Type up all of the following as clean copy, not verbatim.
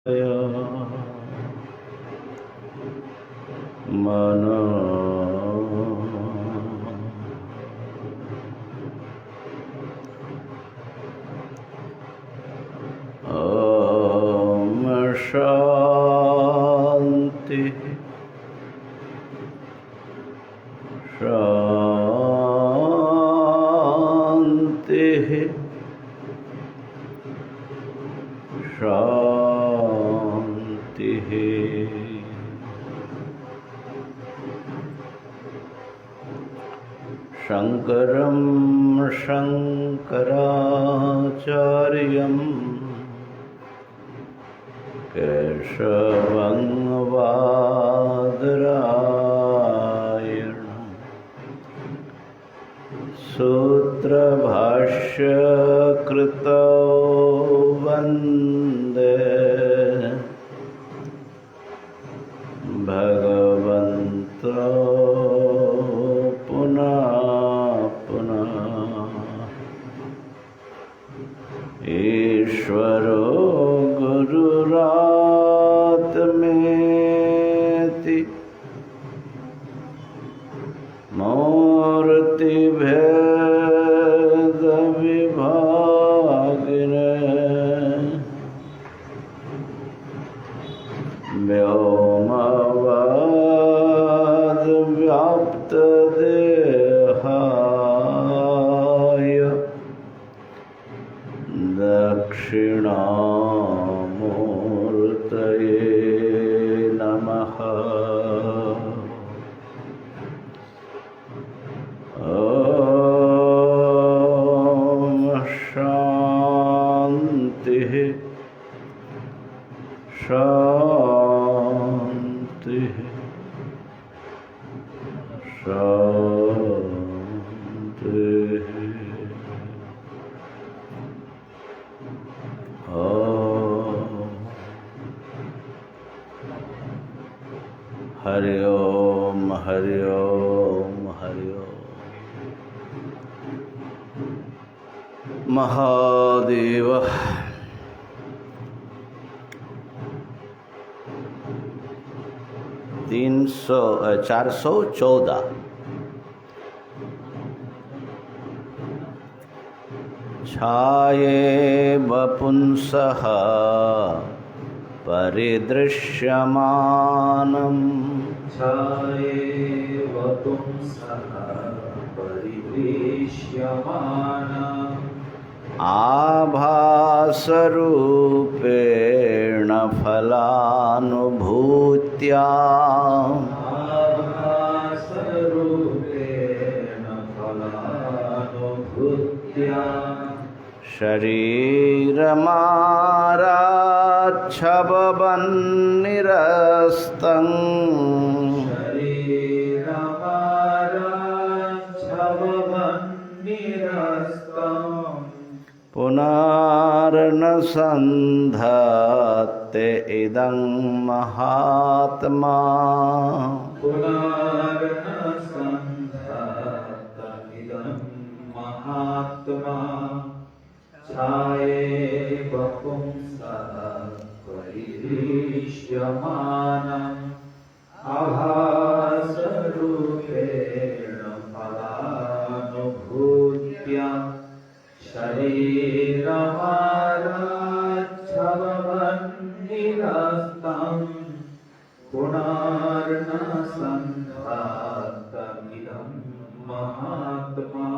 मनो ॐ शान्ति शान्ति शान्ति। शंकरं शंकराचार्यं केशवं बादरायणं सूत्रभाष्य कृतौ वन्दे भगवन्तौ पुनः ईश्वरो गुरुरात्मेति मूर्तिभेदविभागिने व्योमवद्व्याप्तदेहाय दक्षिणामूर्तये नमः। ॐ शान्तिः शान्तिः शान्तिः। हरि ओम हरि ओम हरि ओम। महादेव 414 छाये वपुंसः परिदृश्यमानं छायेव पुंसः परिदृश्यमानम् आभासरूपेण फलानुभूत्या आभासरूपेण फलानुभूत्या शरीरमाराच्छवन्निरस्तम् शरीरमाराच्छवन्निरस्तम् पुनर्न सन्धत्ते इदं महात्मा पुनर्न सन्धत्त इदं महात्मा छायेव पुंसः परिदृश्यमानम् आभासरूपेण फलानुभूत्या शरीरमाराच्छवन्निरस्तम् पुनर्न सन्धातमिदं महात्मा।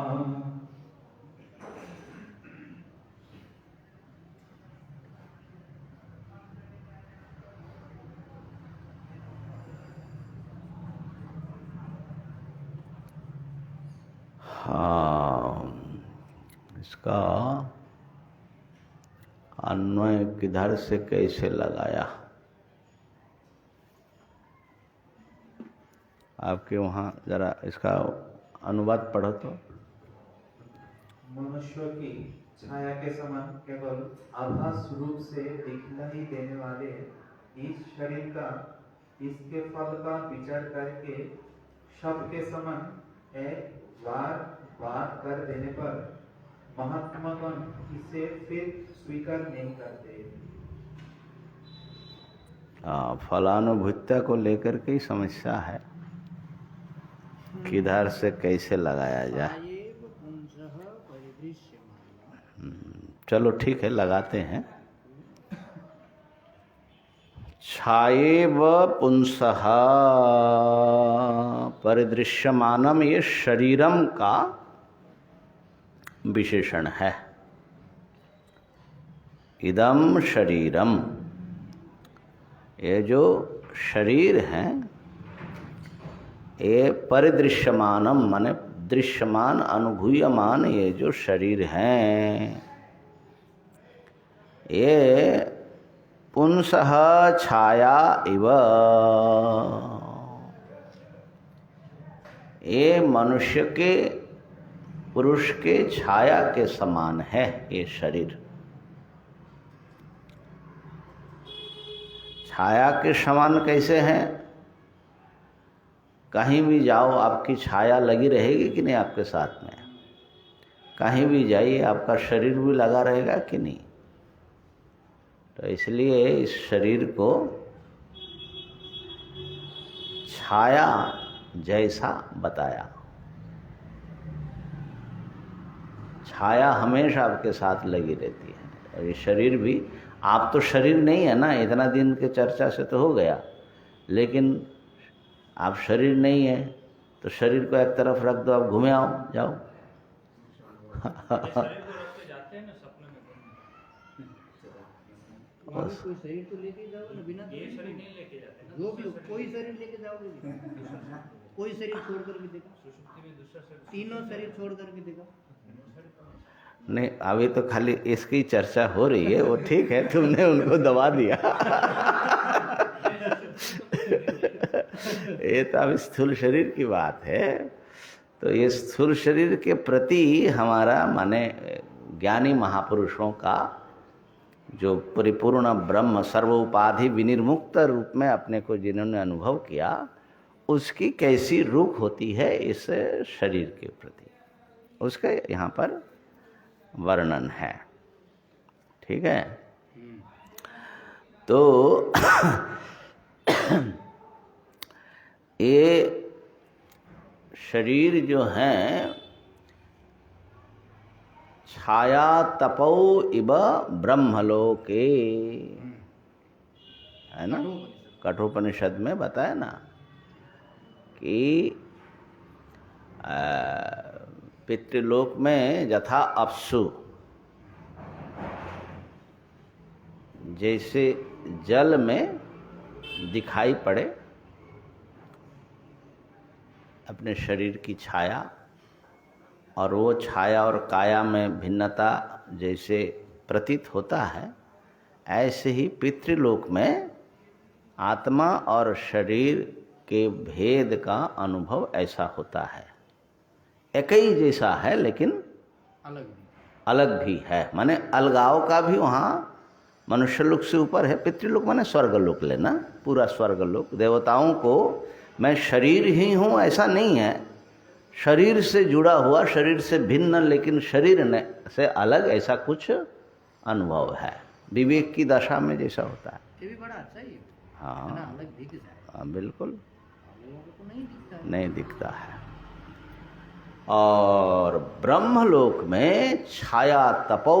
हाँ, इसका अन्वय किधर से कैसे लगाया? आपके वहाँ जरा इसका अनुवाद पढ़ो तो। मनुष्य की छाया के समान केवल आभास रूप से दिखलाई देने वाले इस शरीर का इसके फल का विचार करके शब्द के समान एक बार कर देने पर महात्मागण इसे फिर स्वीकार नहीं करते। फलानुभूतिता को लेकर के ही समस्या है, किधर से कैसे लगाया जाए। चलो ठीक है, लगाते हैं। छायेव पुंसः परिदृश्यमानम, ये शरीरम का विशेषण है। इदम शरीरम, ये जो शरीर हैं, ये परिदृश्यमानम माने दृश्यमान अनुभूयमान, ये जो शरीर हैं ये पुंसः छाया इव, ये मनुष्य के, पुरुष के छाया के समान है ये शरीर। छाया के समान कैसे हैं? कहीं भी जाओ आपकी छाया लगी रहेगी कि नहीं आपके साथ में? कहीं भी जाइए आपका शरीर भी लगा रहेगा कि नहीं? तो इसलिए इस शरीर को छाया जैसा बताया। छाया हमेशा आपके साथ लगी रहती है। और ये शरीर भी, आप तो शरीर नहीं है ना, इतना दिन के चर्चा से तो हो गया, लेकिन आप शरीर नहीं है तो शरीर को एक तरफ रख दो, आप घूमे आओ, जाओ। कोई शरीर तो लेके जाओगे ना, बिना ये शरीर नहीं लेके जाते ना, जो भी कोई शरीर लेके जाओगे, कोई शरीर छोड़ करके देखा, तीनों शरीर छोड़ करके देखा। नहीं, अभी तो खाली इसकी चर्चा हो रही है, वो ठीक है, तुमने उनको दबा दिया। ये तो अभी स्थूल शरीर की बात है। तो ये स्थूल शरीर के प्रति हमारा माने ज्ञानी महापुरुषों का जो परिपूर्ण ब्रह्म सर्व उपाधि विनिर्मुक्त रूप में अपने को जिन्होंने अनुभव किया, उसकी कैसी रुख होती है इस शरीर के प्रति, उसका यहाँ पर वर्णन है। ठीक है। तो ये शरीर जो हैं छाया तपौ इव ब्रह्मलोके, है ना, कठोपनिषद में बताया ना कि पितृलोक में यथा अप्सु, जैसे जल में दिखाई पड़े अपने शरीर की छाया, और वो छाया और काया में भिन्नता जैसे प्रतीत होता है, ऐसे ही पितृलोक में आत्मा और शरीर के भेद का अनुभव ऐसा होता है। एक ही जैसा है लेकिन अलग भी है। माने अलगाव का भी वहाँ मनुष्य लोक से ऊपर है। पितृलोक माने स्वर्गलोक लेना, पूरा स्वर्गलोक। देवताओं को मैं शरीर ही हूँ ऐसा नहीं है, शरीर से जुड़ा हुआ, शरीर से भिन्न लेकिन शरीर से अलग, ऐसा कुछ अनुभव है विवेक की दशा में जैसा होता है। ये भी बड़ा अच्छा ही, हाँ, अलग दिख जाए। हाँ बिल्कुल तो नहीं दिखता है। और ब्रह्मलोक में छाया तपौ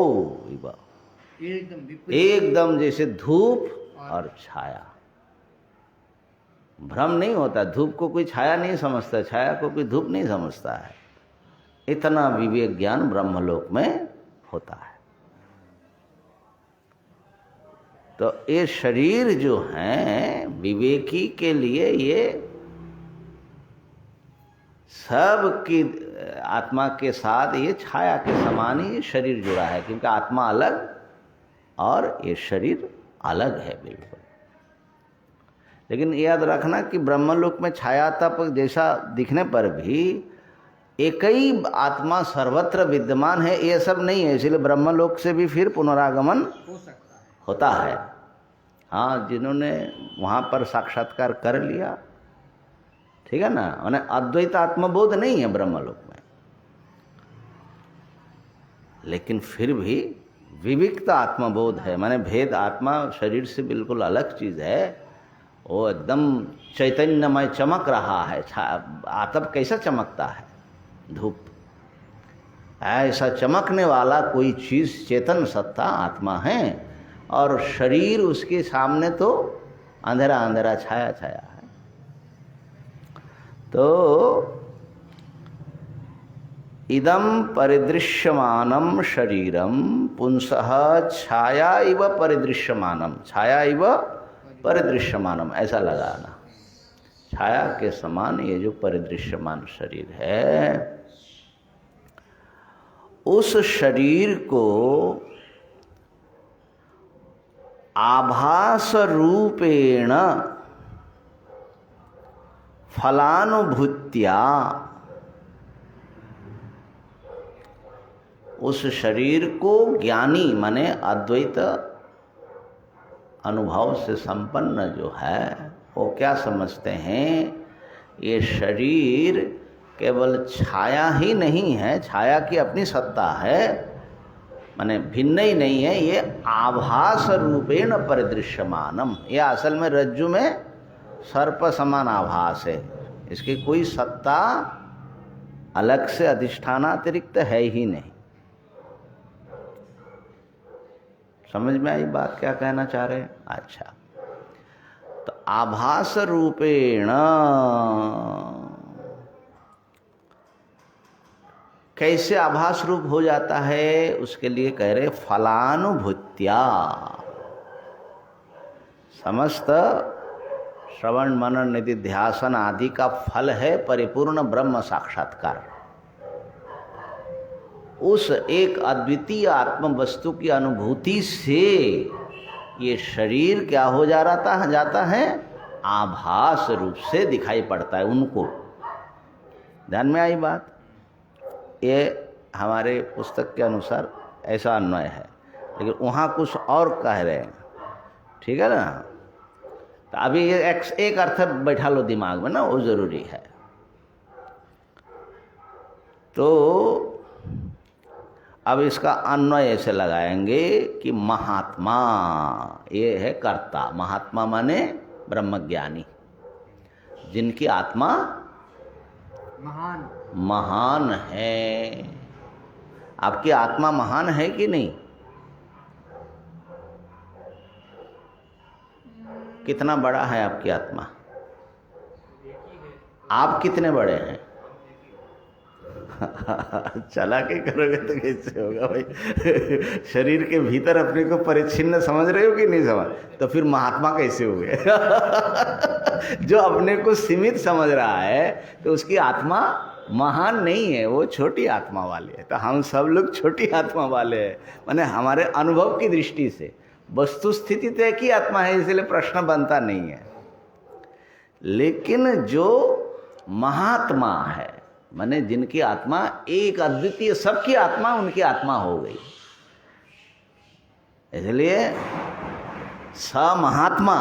एकदम जैसे धूप और छाया। भ्रम नहीं होता, धूप को कोई छाया नहीं समझता, छाया को कोई धूप नहीं समझता है। इतना विवेक ज्ञान ब्रह्मलोक में होता है। तो ये शरीर जो हैं विवेकी के लिए ये सब की आत्मा के साथ ये छाया के समान ही शरीर जुड़ा है, क्योंकि आत्मा अलग और ये शरीर अलग है बिल्कुल। लेकिन याद रखना कि ब्रह्मलोक में छाया तप जैसा दिखने पर भी एक ही आत्मा सर्वत्र विद्यमान है, ये सब नहीं है। इसलिए ब्रह्मलोक से भी फिर पुनरागमन हो सकता है, होता है। हाँ, जिन्होंने वहाँ पर साक्षात्कार कर लिया, ठीक है ना, माने अद्वैत आत्मबोध नहीं है ब्रह्मलोक में, लेकिन फिर भी विविक्त आत्मबोध है। माने भेद, आत्मा शरीर से बिल्कुल अलग चीज़ है, वो एकदम चैतन्यमय चमक रहा है। आतप कैसा चमकता है, धूप, ऐसा चमकने वाला कोई चीज़ चेतन सत्ता आत्मा है, और शरीर उसके सामने तो अंधेरा अंधेरा छाया छाया है। तो इदं परिदृश्यमानं शरीरं पुंसः छाया इव परिदृश्यमानं, छाया इव परिदृश्यमानम, ऐसा लगाना। छाया के समान ये जो परिदृश्यमान शरीर है, उस शरीर को आभास रूपेण फलानुभूत्या, उस शरीर को ज्ञानी माने अद्वैत अनुभव से संपन्न जो है वो क्या समझते हैं, ये शरीर केवल छाया ही नहीं है, छाया की अपनी सत्ता है, माने भिन्न ही नहीं है, ये आभास रूपेण परिदृश्यमानम, ये असल में रज्जु में सर्प समान आभास है, इसकी कोई सत्ता अलग से अधिष्ठानातिरिक्त है ही नहीं। समझ में आई बात क्या कहना चाह रहे हैं? अच्छा, तो आभास रूपेण कैसे आभास रूप हो जाता है, उसके लिए कह रहे फलानुभूत्या, समस्त श्रवण मनन निधिध्यासन आदि का फल है परिपूर्ण ब्रह्म साक्षात्कार। उस एक अद्वितीय आत्म वस्तु की अनुभूति से ये शरीर क्या हो जाता है, आभास रूप से दिखाई पड़ता है उनको। ध्यान में आई बात? ये हमारे पुस्तक के अनुसार ऐसा अन्वय है, लेकिन वहाँ कुछ और कह रहे हैं, ठीक है ना? तो अभी ये एक अर्थ बैठा लो दिमाग में ना, वो जरूरी है। तो अब इसका अन्वय ऐसे लगाएंगे कि महात्मा ये है कर्ता, महात्मा माने ब्रह्मज्ञानी, जिनकी आत्मा महान है। आपकी आत्मा महान है कि नहीं? कितना बड़ा है आपकी आत्मा? आप कितने बड़े हैं? चला के करोगे तो कैसे होगा भाई? शरीर के भीतर अपने को परिच्छिन्न समझ रहे हो कि नहीं समझ, तो फिर महात्मा कैसे हो गए? जो अपने को सीमित समझ रहा है तो उसकी आत्मा महान नहीं है, वो छोटी आत्मा वाले है। तो हम सब लोग छोटी आत्मा वाले हैं, माने हमारे अनुभव की दृष्टि से वस्तु स्थिति तो एक ही आत्मा है, इसलिए प्रश्न बनता नहीं है। लेकिन जो महात्मा है, माने जिनकी आत्मा एक अद्वितीय, सबकी आत्मा उनकी आत्मा हो गई, इसलिए स महात्मा।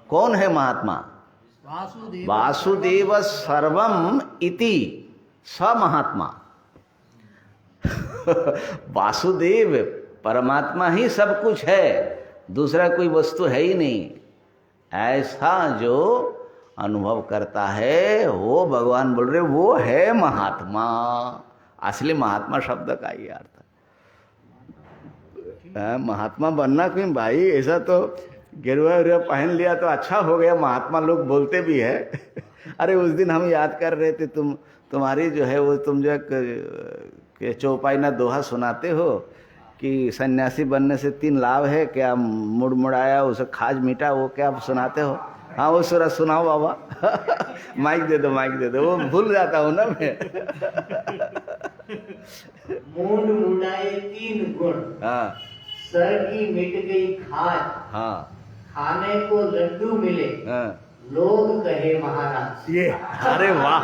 कौन है महात्मा? वासुदेव सर्वम इति स महात्मा। वासुदेव परमात्मा ही सब कुछ है, दूसरा कोई वस्तु है ही नहीं, ऐसा जो अनुभव करता है वो भगवान बोल रहे वो है महात्मा। असली महात्मा शब्द का ही अर्थ है। महात्मा बनना क्यों भाई? ऐसा तो गेरुआ वेरुआ पहन लिया तो अच्छा हो गया, महात्मा लोग बोलते भी है। अरे उस दिन हम याद कर रहे थे, तुम्हारी जो है वो तुम जो है चौपाई ना दोहा सुनाते हो कि सन्यासी बनने से 3 लाभ है, क्या मुड़मुड़ाया उसे खाज मीठा, वो क्या सुनाते हो? हाँ वो सूरा सुनाओ बाबा। माइक दे दो, माइक दे दो, वो भूल जाता हूँ ना मैं। मूड मुड़ाए 3 गुण, हाँ, सर की मिट गई खाज, हाँ, खाने को लड्डू मिले, हाँ, लोग कहे महाराज। ये अरे वाह,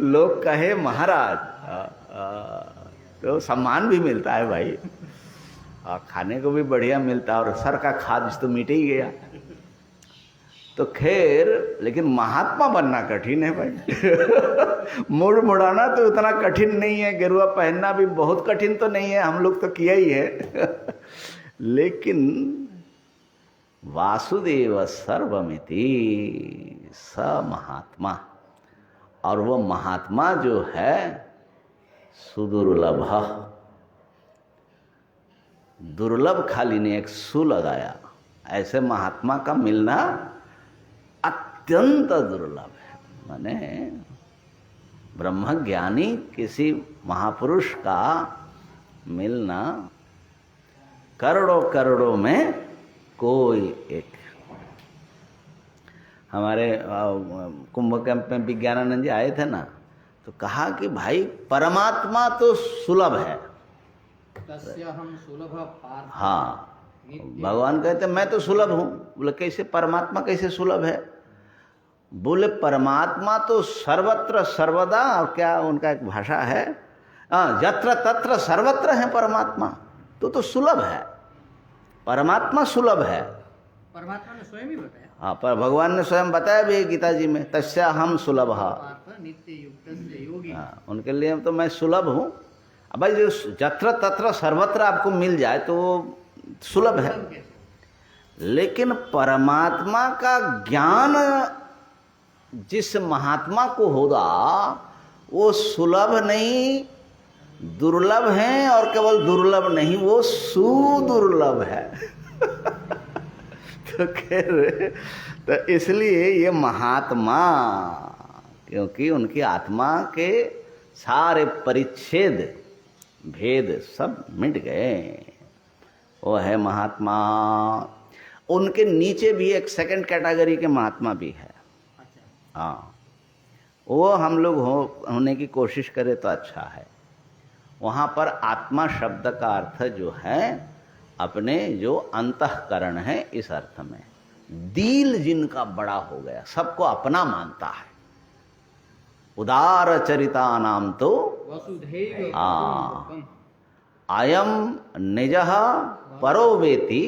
लोग कहे महाराज। तो सम्मान भी मिलता है भाई, और खाने को भी बढ़िया मिलता है, और सर का खाज तो मिट ही गया। तो खैर, लेकिन महात्मा बनना कठिन है भाई। मुड़ मुड़ाना तो उतना कठिन नहीं है, गेरुआ पहनना भी बहुत कठिन तो नहीं है, हम लोग तो किया ही है। लेकिन वासुदेव सर्वमिति स महात्मा, और वो महात्मा जो है सुदुर्लभ, दुर्लभ खाली ने एक सु लगाया, ऐसे महात्मा का मिलना अत्यंत दुर्लभ है। माने ब्रह्मज्ञानी किसी महापुरुष का मिलना करोड़ों करोड़ों में कोई एक। हमारे कुंभ कैंप में विज्ञानानंद जी आए थे ना, तो कहा कि भाई परमात्मा तो सुलभ है। तस्याहं सुलभ पार्थ। हाँ, भगवान कहते मैं तो सुलभ हूँ। बोले कैसे, परमात्मा कैसे सुलभ है? बोले परमात्मा तो सर्वत्र सर्वदा, और क्या उनका एक भाषा है, यत्र तत्र सर्वत्र है परमात्मा, तो सुलभ है, परमात्मा सुलभ है। परमात्मा ने स्वयं ही बताया। हाँ, पर भगवान ने स्वयं बताया भी गीता जी में, तस्याहं सुलभ। पार्थ नित्य युक्त योगी। हाँ, उनके लिए तो मैं सुलभ हूँ। अब भाई जो यत्र तत्र सर्वत्र आपको मिल जाए तो वो सुलभ है, लेकिन परमात्मा का ज्ञान जिस महात्मा को होगा वो सुलभ नहीं दुर्लभ है, और केवल दुर्लभ नहीं वो सुदुर्लभ है। तो कह रहे, तो इसलिए ये महात्मा, क्योंकि उनकी आत्मा के सारे परिच्छेद भेद सब मिट गए, वो है महात्मा। उनके नीचे भी एक सेकंड कैटेगरी के महात्मा भी है। हाँ, वो हम लोग होने की कोशिश करें तो अच्छा है। वहाँ पर आत्मा शब्द का अर्थ जो है अपने जो अंतःकरण है, इस अर्थ में दिल जिनका बड़ा हो गया, सबको अपना मानता है, उदार चरिता नाम तो वसुधैव अयम निजः परो वेति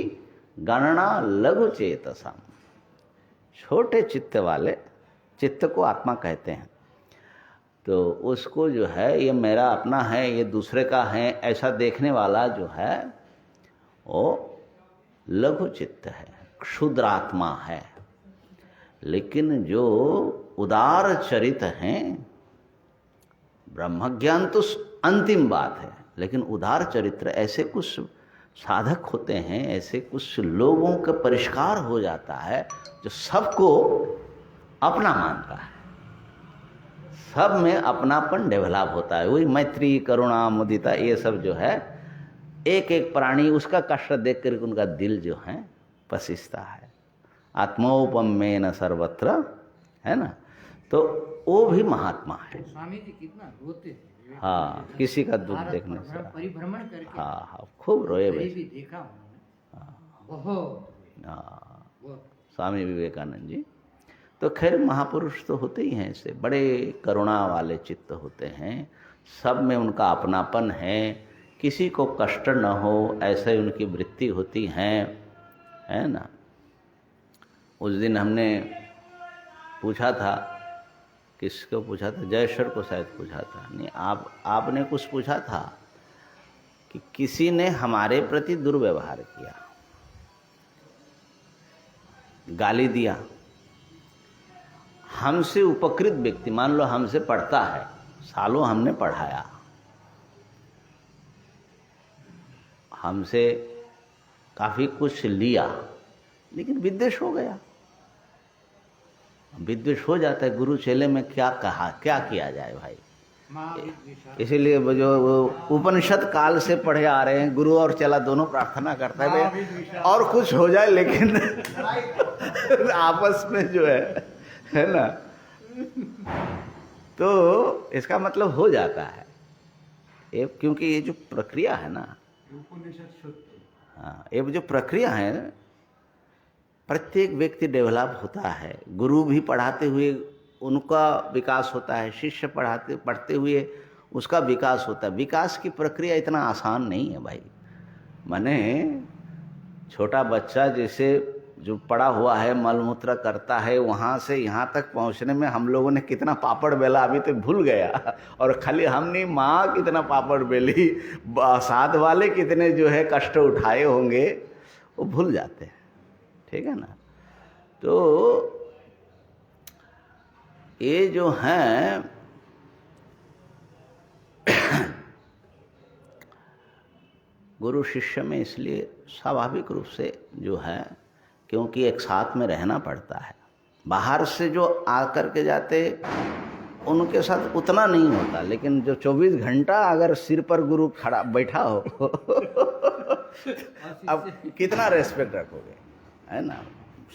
गणना लघु चेतसम। छोटे चित्त वाले, चित्त को आत्मा कहते हैं, तो उसको जो है ये मेरा अपना है, ये दूसरे का है, ऐसा देखने वाला जो है वो लघु चित्त है, क्षुद्रात्मा है। लेकिन जो उदार चरित हैं, ब्रह्मज्ञान तो अंतिम बात है, लेकिन उदार चरित्र ऐसे कुछ साधक होते हैं, ऐसे कुछ लोगों का परिष्कार हो जाता है जो सबको अपना मानता है, सब में अपनापन डेवलप होता है। वही मैत्री करुणा मुदिता ये सब जो है, एक एक प्राणी उसका कष्ट देख कर उनका दिल जो है पसीजता है। आत्मोपमेन सर्वत्र, है ना, तो वो भी महात्मा है। स्वामी जी कितना रोते थे। हाँ, किसी का दुख देखने से। परिभ्रमण करके। हाँ हाँ, खूब रोए भाई। भी देखा उन्होंने। बहुत। हाँ, स्वामी विवेकानंद जी तो खैर महापुरुष तो होते ही हैं, ऐसे बड़े करुणा वाले चित्त होते हैं, सब में उनका अपनापन है, किसी को कष्ट न हो ऐसे उनकी वृत्ति होती है ना। उस दिन हमने पूछा था, किसको पूछा था, जयेश्वर को शायद पूछा था, नहीं आपने कुछ पूछा था कि किसी ने हमारे प्रति दुर्व्यवहार किया, गाली दिया, हमसे उपकृत व्यक्ति, मान लो हमसे पढ़ता है, सालों हमने पढ़ाया, हमसे काफ़ी कुछ लिया, लेकिन विद्वेष हो गया। विद्वेष हो जाता है, गुरु चेले में क्या कहा, क्या किया जाए भाई। इसीलिए जो उपनिषद काल से पढ़े आ रहे हैं, गुरु और चेला दोनों प्रार्थना करता है और कुछ हो जाए, लेकिन आपस में जो है ना, तो इसका मतलब हो जाता है ये, क्योंकि ये जो प्रक्रिया है ना, हाँ, ये जो प्रक्रिया है, प्रत्येक व्यक्ति डेवलप होता है। गुरु भी पढ़ाते हुए उनका विकास होता है, शिष्य पढ़ते हुए उसका विकास होता है। विकास की प्रक्रिया इतना आसान नहीं है भाई। माने छोटा बच्चा जैसे जो पड़ा हुआ है मलमूत्र करता है, वहाँ से यहाँ तक पहुँचने में हम लोगों ने कितना पापड़ बेला अभी तो भूल गया। और खाली हम नहीं, माँ कितना पापड़ बेली, साथ वाले कितने जो है कष्ट उठाए होंगे, वो भूल जाते हैं। ठीक है ना। तो ये जो हैं गुरु शिष्य में इसलिए स्वाभाविक रूप से जो है, क्योंकि एक साथ में रहना पड़ता है। बाहर से जो आकर के जाते उनके साथ उतना नहीं होता, लेकिन जो 24 घंटा अगर सिर पर गुरु खड़ा बैठा हो अब कितना रेस्पेक्ट रखोगे, है ना।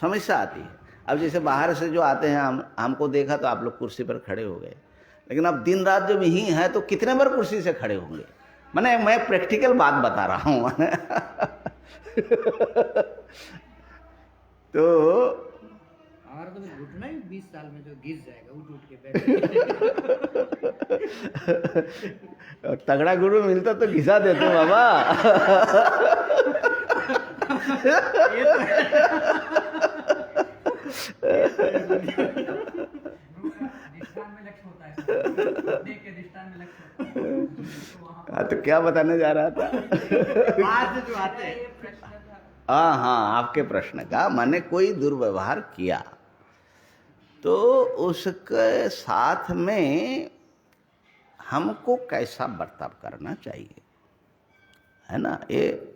समस्या आती है। अब जैसे बाहर से जो आते हैं, हमको देखा तो आप लोग कुर्सी पर खड़े हो गए, लेकिन अब दिन रात जब यही है तो कितने बार कुर्सी से खड़े होंगे। मैंने मैं प्रैक्टिकल बात बता रहा हूँ तो हमारा तो घुटना ही 20 साल में जो घिस जाएगा, उठ के बैठ। तगड़ा गुरु मिलता तो घिसा देते बाबा। तो क्या बताने जा रहा था? जो आते हैं हाँ, आपके प्रश्न का माने कोई दुर्व्यवहार किया तो उसके साथ में हमको कैसा बर्ताव करना चाहिए, है ना। ये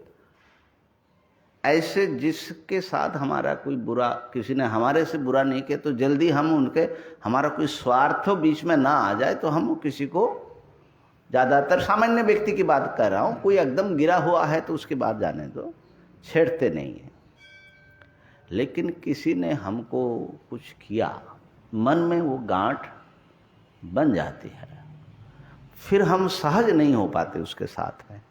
ऐसे जिसके साथ हमारा कोई बुरा, किसी ने हमारे से बुरा नहीं किया तो जल्दी हम उनके, हमारा कोई स्वार्थ बीच में ना आ जाए तो हम किसी को, ज़्यादातर सामान्य व्यक्ति की बात कर रहा हूँ, कोई एकदम गिरा हुआ है तो उसकी बात जाने दो, छेड़ते नहीं हैं। लेकिन किसी ने हमको कुछ किया, मन में वो गांठ बन जाती है, फिर हम सहज नहीं हो पाते उसके साथ में,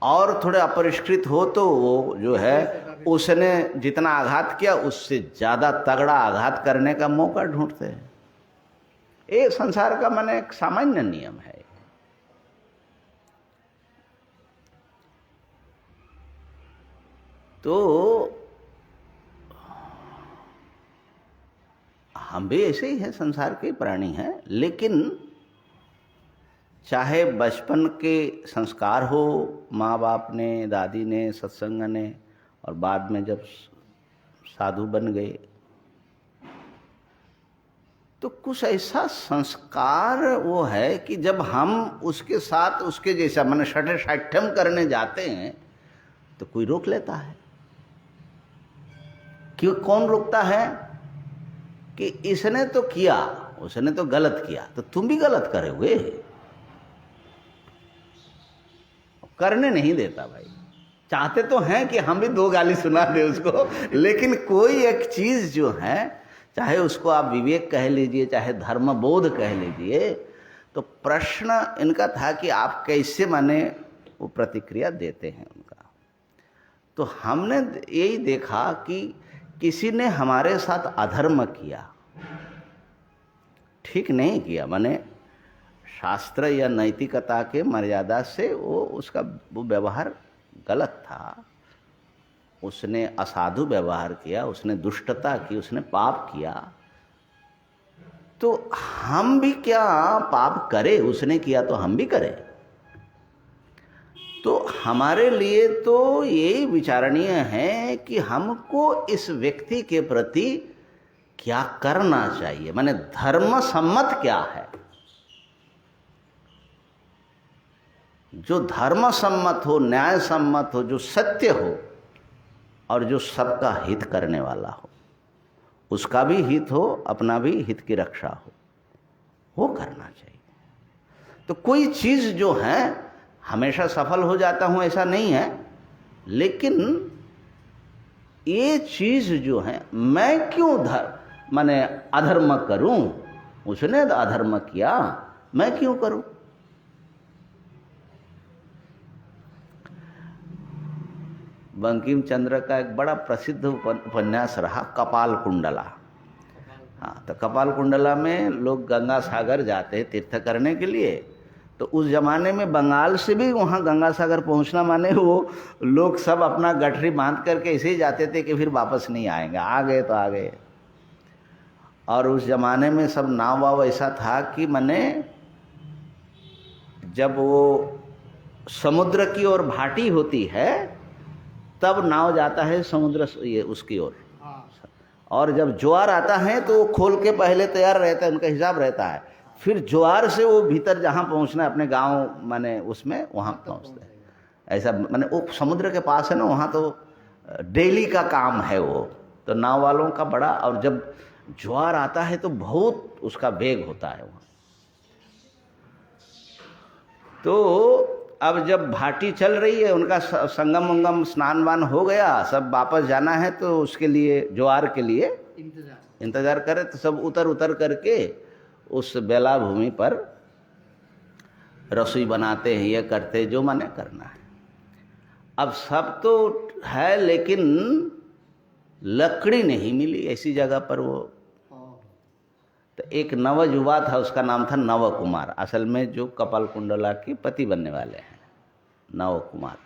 और थोड़े अपरिष्कृत हो तो वो जो है उसने जितना आघात किया उससे ज़्यादा तगड़ा आघात करने का मौका ढूंढते हैं। ये संसार का माने एक सामान्य नियम है। तो हम भी ऐसे ही हैं, संसार के प्राणी हैं, लेकिन चाहे बचपन के संस्कार हो, माँ बाप ने, दादी ने, सत्संग ने, और बाद में जब साधु बन गए तो कुछ ऐसा संस्कार वो है कि जब हम उसके साथ उसके जैसा माने षठ्यम करने जाते हैं तो कोई रोक लेता है। क्यों, कौन रोकता है कि इसने तो किया, उसने तो गलत किया तो तुम भी गलत करोगे, करने नहीं देता भाई। चाहते तो हैं कि हम भी 2 गाली सुना दे उसको, लेकिन कोई एक चीज जो है, चाहे उसको आप विवेक कह लीजिए, चाहे धर्मबोध कह लीजिए, तो प्रश्न इनका था कि आप कैसे माने वो प्रतिक्रिया देते हैं उनका। तो हमने यही देखा कि किसी ने हमारे साथ अधर्म किया, ठीक नहीं किया, माने शास्त्र या नैतिकता के मर्यादा से वो उसका वो व्यवहार गलत था, उसने असाधु व्यवहार किया, उसने दुष्टता की, उसने पाप किया, तो हम भी क्या पाप करें? उसने किया तो हम भी करें। तो हमारे लिए तो यही विचारणीय है कि हमको इस व्यक्ति के प्रति क्या करना चाहिए, माने धर्म सम्मत क्या है, जो धर्म सम्मत हो, न्याय सम्मत हो, जो सत्य हो और जो सबका हित करने वाला हो, उसका भी हित हो, अपना भी हित की रक्षा हो, वो करना चाहिए। तो कोई चीज़ जो है हमेशा सफल हो जाता हूँ ऐसा नहीं है, लेकिन ये चीज़ जो है मैं क्यों माने अधर्म करूं, उसने अधर्म किया, मैं क्यों करूं? बंकिम चंद्र का एक बड़ा प्रसिद्ध उपन्यास रहा कपाल कुंडला। हाँ, तो कपाल कुंडला में लोग गंगा सागर जाते हैं तीर्थ करने के लिए, तो उस जमाने में बंगाल से भी वहाँ गंगा सागर पहुँचना माने वो लोग सब अपना गठरी बांध करके ऐसे ही जाते थे कि फिर वापस नहीं आएंगे, आ गए तो आ गए। और उस जमाने में सब नाव वाव ऐसा था कि माने जब वो समुद्र की ओर भाटी होती है तब नाव जाता है समुद्र ये उसकी ओर, और जब ज्वार आता है तो वो खोल के पहले तैयार रहता है, उनका हिसाब रहता है, फिर ज्वार से वो भीतर जहाँ पहुँचना है अपने गांव माने उसमें वहाँ पहुँचते हैं। ऐसा माने वो समुद्र के पास है ना, वहाँ तो डेली का काम है वो, तो नाव वालों का बड़ा। और जब ज्वार आता है तो बहुत उसका वेग होता है वहाँ। तो अब जब भाटी चल रही है, उनका संगम उंगम स्नान वान हो गया, सब वापस जाना है, तो उसके लिए ज्वार के लिए इंतजार करे, तो सब उतर करके उस बेला भूमि पर रसोई बनाते हैं, ये करते जो माने करना है। अब सब तो है लेकिन लकड़ी नहीं मिली ऐसी जगह पर। वो तो एक नवयुवा था, उसका नाम था नव कुमार, असल में जो कपाल कुंडला के पति बनने वाले हैं, नव कुमार।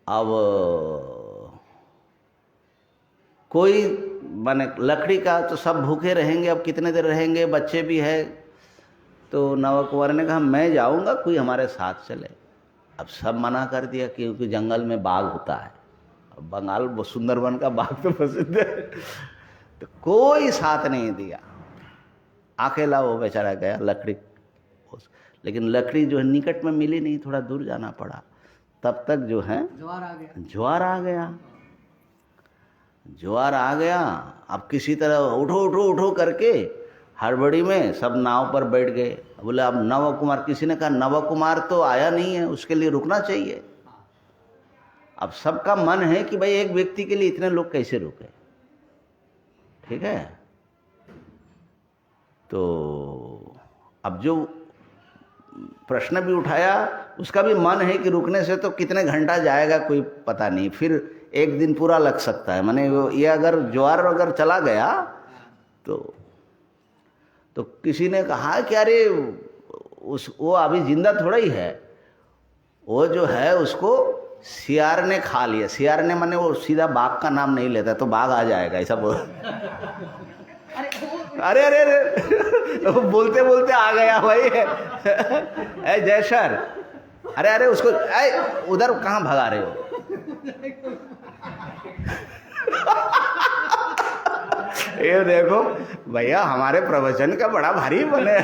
अब कोई माने लकड़ी का तो सब भूखे रहेंगे, अब कितने देर रहेंगे, बच्चे भी है। तो नव कुमार ने कहा मैं जाऊंगा, कोई हमारे साथ चले। अब सब मना कर दिया क्योंकि जंगल में बाघ होता है, बंगाल सुंदरवन का बाघ तो प्रसिद्ध है। तो कोई साथ नहीं दिया, अकेला वो बेचारा गया लकड़ी। लेकिन लकड़ी जो है निकट में मिली नहीं, थोड़ा दूर जाना पड़ा। तब तक जो है ज्वार आ गया। अब किसी तरह उठो करके हड़बड़ी में सब नाव पर बैठ गए। बोले अब नव कुमार, किसी ने कहा नव कुमार तो आया नहीं है, उसके लिए रुकना चाहिए। अब सबका मन है कि भाई एक व्यक्ति के लिए इतने लोग कैसे रुके, ठीक है। तो अब जो प्रश्न भी उठाया उसका भी मन है कि रुकने से तो कितने घंटा जाएगा कोई पता नहीं, फिर एक दिन पूरा लग सकता है। माने ये अगर ज्वार अगर चला गया तो किसी ने कहा कि अरे वो अभी जिंदा थोड़ा ही है, वो जो है उसको सियार ने खा लिया। सियार ने माने वो सीधा बाघ का नाम नहीं लेता, तो बाघ आ जाएगा ऐसा बोल। अरे अरे अरे बोलते बोलते आ गया भाई। ए जयसर, अरे अरे उसको उधर कहाँ भगा रहे हो? ये देखो भैया, हमारे प्रवचन का बड़ा भारी बने।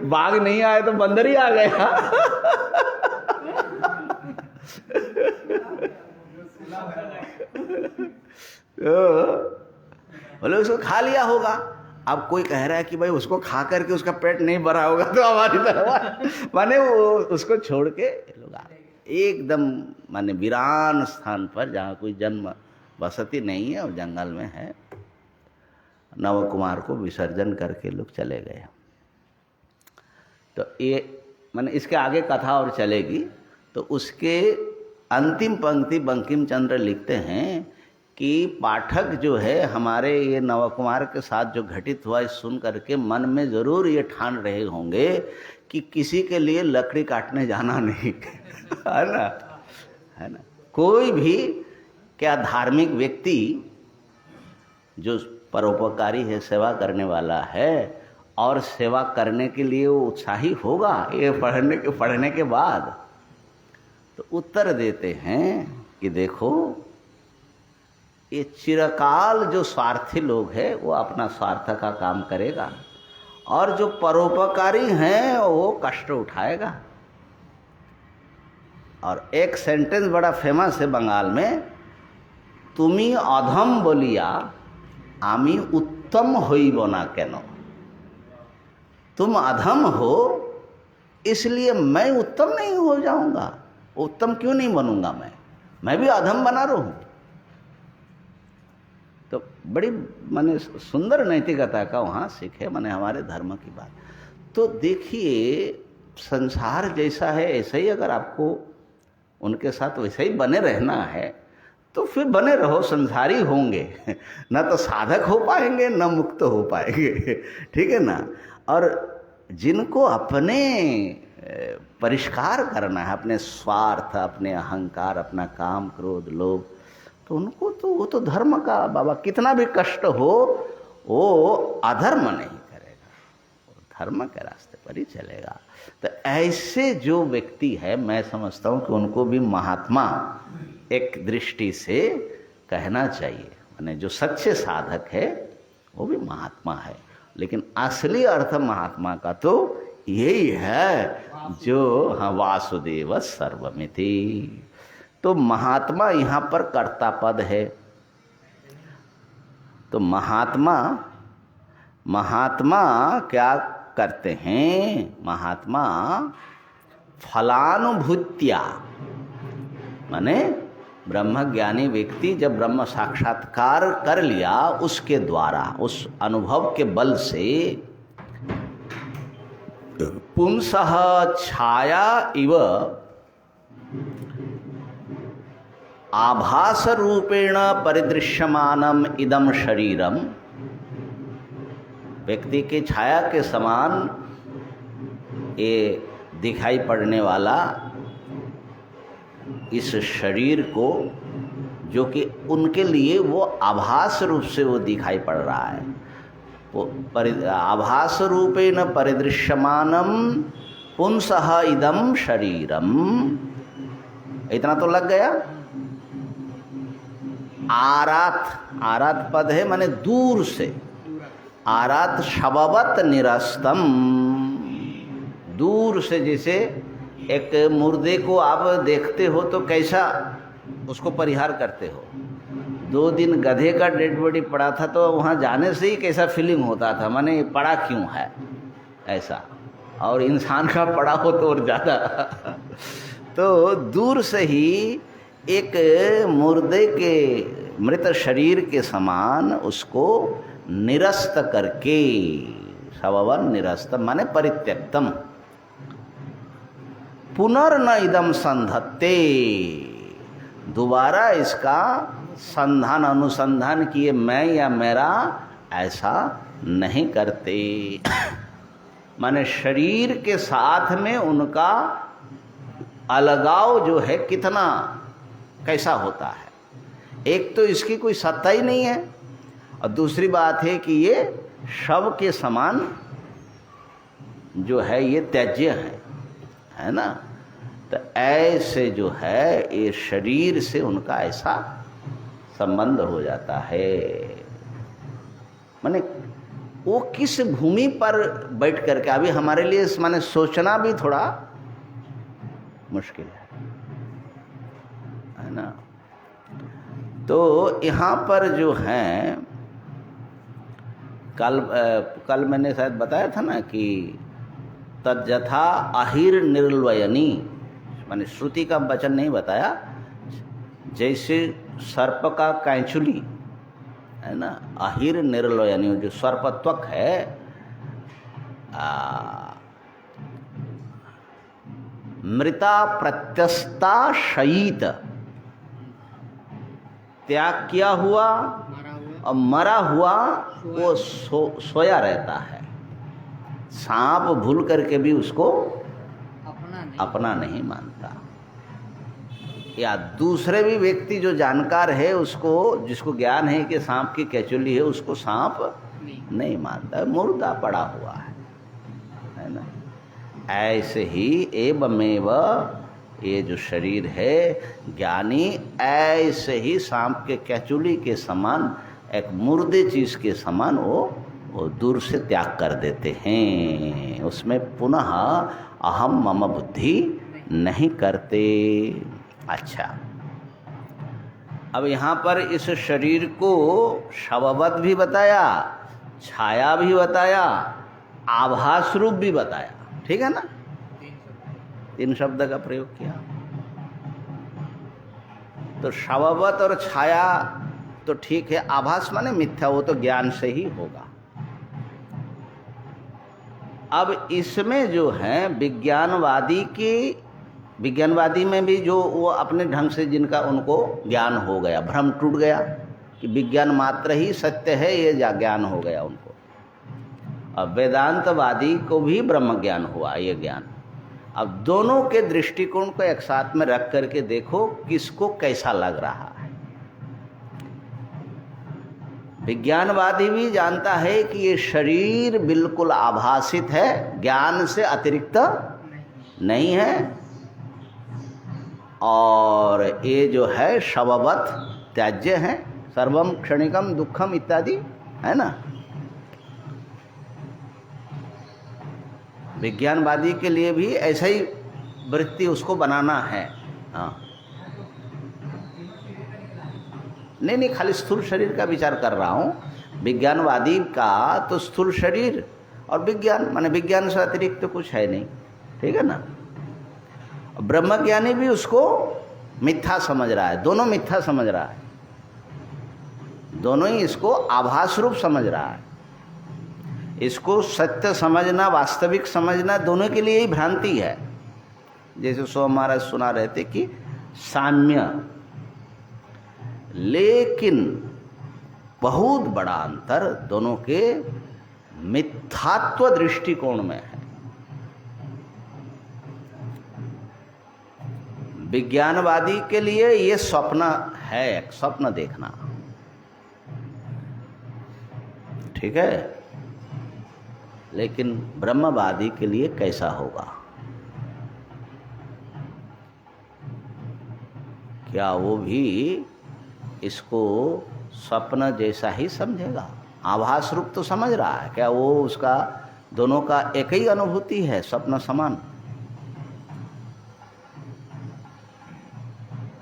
बाघ नहीं आए तो बंदर ही आ गया। बोले उसको खा लिया होगा। अब कोई कह रहा है कि भाई उसको खा करके उसका पेट नहीं भरा होगा तो हमारी तरफ माने वो उसको छोड़ के लोग आ एकदम माने वीरान स्थान पर जहाँ कोई जन्म बसती नहीं है और जंगल में है। नव कुमार को विसर्जन करके लोग चले गए। तो ये माने इसके आगे कथा और चलेगी। तो उसके अंतिम पंक्ति बंकिम चंद्र लिखते हैं कि पाठक जो है हमारे ये नव कुमार के साथ जो घटित हुआ इस सुन करके मन में ज़रूर ये ठान रहे होंगे कि किसी के लिए लकड़ी काटने जाना नहीं। है ना। कोई भी क्या धार्मिक व्यक्ति जो परोपकारी है, सेवा करने वाला है और सेवा करने के लिए वो उत्साही होगा ये पढ़ने के बाद। तो उत्तर देते हैं कि देखो ये चिरकाल जो स्वार्थी लोग हैं वो अपना स्वार्थ का काम करेगा और जो परोपकारी हैं वो कष्ट उठाएगा। और एक सेंटेंस बड़ा फेमस है बंगाल में, तुमी अधम बोलिया आमी उत्तम होइब ना केनो। तुम अधम हो इसलिए मैं उत्तम नहीं हो जाऊंगा। उत्तम क्यों नहीं बनूंगा? मैं भी अधम बना रहूं। तो बड़ी माने सुंदर नैतिकता का वहाँ सीखे माने हमारे धर्म की बात। तो देखिए संसार जैसा है ऐसा ही अगर आपको उनके साथ वैसे ही बने रहना है तो फिर बने रहो, संसारी होंगे। न तो साधक हो पाएंगे न मुक्त हो पाएंगे, ठीक है ना। और जिनको अपने परिष्कार करना है, अपने स्वार्थ, अपने अहंकार, अपना काम क्रोध लोभ, तो उनको तो वो तो धर्म का बाबा कितना भी कष्ट हो वो अधर्म नहीं करेगा, वो धर्म के रास्ते पर ही चलेगा। तो ऐसे जो व्यक्ति है मैं समझता हूँ कि उनको भी महात्मा एक दृष्टि से कहना चाहिए। माने जो सच्चे साधक है वो भी महात्मा है, लेकिन असली अर्थ महात्मा का तो यही है जो वासुदेव सर्वमिति। तो महात्मा यहाँ पर कर्ता पद है। तो महात्मा क्या करते हैं? महात्मा फलानुभूत्या, माने ब्रह्मज्ञानी व्यक्ति जब ब्रह्म साक्षात्कार कर लिया उसके द्वारा, उस अनुभव के बल से पुंसः छाया इव आभास रूपेण परिदृश्यमानम इदम शरीरम, व्यक्ति की छाया के समान ये दिखाई पड़ने वाला इस शरीर को, जो कि उनके लिए वो आभास रूप से वो दिखाई पड़ रहा है, वो आभास रूपेण परिदृश्यमानम पुंसः इदम शरीरम। इतना तो लग गया। आरात पद है, माने दूर से। आरात शववत निरस्तम, दूर से जैसे एक मुर्दे को आप देखते हो तो कैसा उसको परिहार करते हो। 2 दिन गधे का डेड बॉडी पड़ा था तो वहाँ जाने से ही कैसा फीलिंग होता था, माने पड़ा क्यों है ऐसा, और इंसान का पड़ा हो तो और ज़्यादा। तो दूर से ही एक मुर्दे के मृत शरीर के समान उसको निरस्त करके, शववन निरस्त माने परित्यक्तम, पुनर्न इदम संधत्ते, दोबारा इसका संधान अनुसंधान किए मैं या मेरा ऐसा नहीं करते। माने शरीर के साथ में उनका अलगाव जो है कितना कैसा होता है। एक तो इसकी कोई सत्ता ही नहीं है, और दूसरी बात है कि ये शव के समान जो है ये त्याज्य है ना। तो ऐसे जो है ये शरीर से उनका ऐसा संबंध हो जाता है। माने वो किस भूमि पर बैठ करके, अभी हमारे लिए माने सोचना भी थोड़ा मुश्किल है ना। तो यहाँ पर जो है कल मैंने शायद बताया था ना कि तज्जथा अहिर निर्लयनी, माने श्रुति का वचन नहीं बताया, जैसे सर्प का कैंचुली है ना, अहिर निर्लयनी जो सर्पत्वक है, मृता प्रत्यस्ता शयीत, त्याग किया हुआ और मरा हुआ वो सोया रहता है। सांप भूल करके भी उसको अपना नहीं मानता, या दूसरे भी व्यक्ति जो जानकार है उसको, जिसको ज्ञान है कि सांप की कैचुली है, उसको सांप नहीं मानता, मुर्दा पड़ा हुआ है ना। ऐसे ही एवमेव ये जो शरीर है ज्ञानी ऐसे ही सांप के कैचुली के समान, एक मुर्दे चीज के समान वो दूर से त्याग कर देते हैं, उसमें पुनः अहम मम बुद्धि नहीं करते। अच्छा, अब यहाँ पर इस शरीर को शववत भी बताया, छाया भी बताया, आभास रूप भी बताया, ठीक है ना। 3 शब्द का प्रयोग किया। तो शववत और छाया तो ठीक है, आभास माने मिथ्या, वो तो ज्ञान से ही होगा। अब इसमें जो है विज्ञानवादी में भी जो वो अपने ढंग से जिनका उनको ज्ञान हो गया, भ्रम टूट गया कि विज्ञान मात्र ही सत्य है, ये ज्ञान हो गया उनको। और वेदांतवादी को भी ब्रह्म ज्ञान हुआ, ये ज्ञान। अब दोनों के दृष्टिकोण को एक साथ में रख करके देखो किसको कैसा लग रहा है। विज्ञानवादी भी जानता है कि ये शरीर बिल्कुल आभासित है, ज्ञान से अतिरिक्त नहीं है, और ये जो है शववत त्याज्य है, सर्वम क्षणिकम दुखम इत्यादि, है ना। विज्ञानवादी के लिए भी ऐसा ही वृत्ति उसको बनाना है। हाँ, नहीं, खाली स्थूल शरीर का विचार कर रहा हूँ। विज्ञानवादी का तो स्थूल शरीर और विज्ञान, माने विज्ञान से अतिरिक्त तो कुछ है नहीं, ठीक है ना। ब्रह्मज्ञानी भी उसको मिथ्या समझ रहा है, दोनों मिथ्या समझ रहा है, दोनों ही इसको आभास रूप समझ रहा है। इसको सत्य समझना, वास्तविक समझना दोनों के लिए ही भ्रांति है। जैसे सो महाराज सुना रहे थे कि साम्य, लेकिन बहुत बड़ा अंतर दोनों के मिथ्यात्व दृष्टिकोण में है। विज्ञानवादी के लिए ये स्वप्न है, स्वप्न देखना, ठीक है। लेकिन ब्रह्मवादी के लिए कैसा होगा? क्या वो भी इसको स्वप्न जैसा ही समझेगा? आभास रूप तो समझ रहा है, क्या वो उसका दोनों का एक ही अनुभूति है, स्वप्न समान?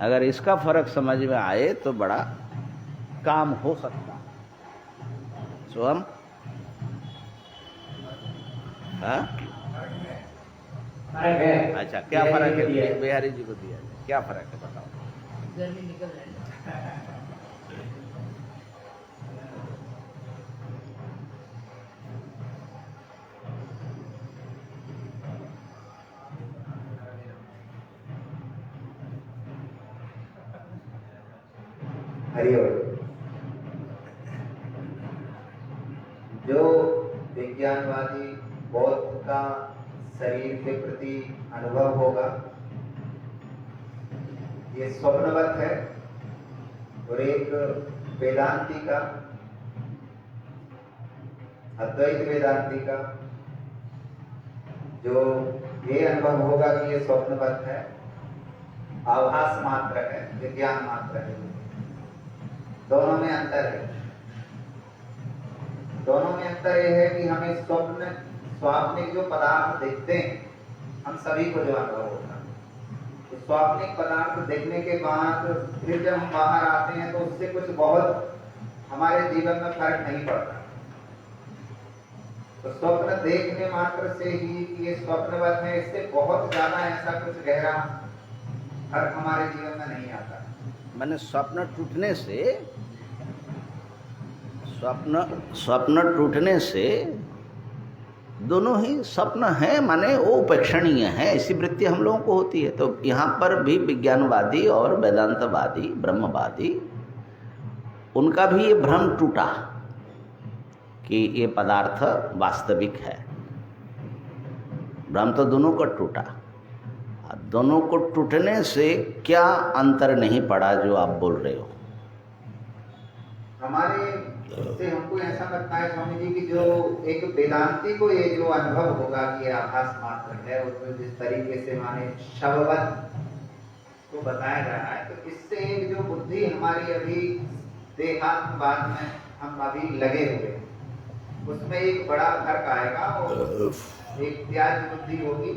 अगर इसका फर्क समझ में आए तो बड़ा काम हो सकता है। सोहम, हाँ? अच्छा, क्या फर्क है? बिहारी जी को दिया, क्या फर्क है बताओ। गर्मी निकल जाएगी। जो विज्ञानवादी बौद्ध का शरीर के प्रति अनुभव होगा ये स्वप्नवत है, और एक वेदांती का, अद्वैत वेदांती का जो ये अनुभव होगा कि ये स्वप्नवत है, आभास मात्र है, विज्ञान मात्र है। दोनों में अंतर है। दोनों में अंतर यह है कि हमें स्वाप्निक जो पदार्थ देखते हैं, हम सभी को जो अनुभव होता है, तो स्वाप्निक पदार्थ देखने के बाद फिर जब हम बाहर आते हैं तो उससे कुछ बहुत हमारे जीवन में फर्क नहीं पड़ता। तो स्वप्न देखने मात्र से ही ये स्वप्नवत है, इससे बहुत ज्यादा ऐसा कुछ गहरा फर्क हमारे जीवन में नहीं आता। मैंने स्वप्न टूटने से दोनों ही स्वप्न हैं, माने वो उपेक्षणीय है, ऐसी वृत्ति हम लोगों को होती है। तो यहाँ पर भी विज्ञानवादी और वेदांतवादी, ब्रह्मवादी, उनका भी ये भ्रम टूटा कि ये पदार्थ वास्तविक है। भ्रम तो दोनों का टूटा। दोनों को टूटने से क्या अंतर नहीं पड़ा जो आप बोल रहे हो? हमारे से हमको ऐसा लगता है स्वामी जी कि जो एक वेदांती को ये जो अनुभव होगा कि ये आभास मात्र है, उसमें जिस तरीके से माने शववत को बताया जा रहा है, तो इससे एक जो बुद्धि हमारी अभी देहात्मवाद में हम अभी लगे हुए, उसमें एक बड़ा फर्क आएगा और एक त्याज बुद्धि होगी।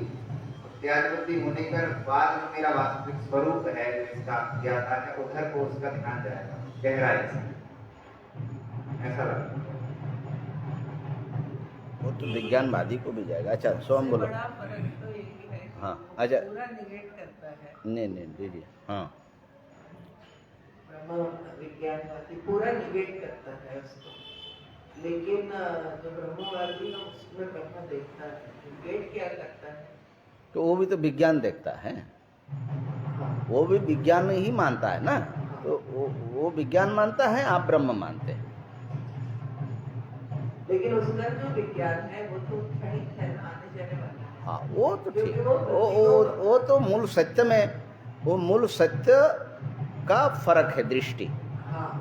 त्याज बुद्धि होने के बाद में मेरा वास्तविक स्वरूप है इसका ज्ञाता है, उधर को उसका ध्यान जाएगा गहराई से, ऐसा लगता है। वो तो विज्ञानवादी को भी जाएगा। अच्छा सोम बोलो। बड़ा फर्क तो यही है, हाँ अच्छा, पूरा निगेट करता है। नहीं दीजिए। हाँ, ब्रह्म विज्ञानवादी पूरा निगेट करता है उसको, लेकिन जो ब्रह्मवादी है उसमें ब्रह्म देखता है। निगेट क्या करता है? तो वो भी तो विज्ञान देखता है, वो भी विज्ञान ही मानता है ना। तो वो विज्ञान मानता है, आप ब्रह्म मानते हैं। लेकिन उसका जो विज्ञान है वो तो क्षणिक है ना, आने जाने वाला है। हाँ वो तो ठीक, क्योंकि वो तो मूल सत्य में, वो मूल सत्य का फर्क है दृष्टि। हाँ,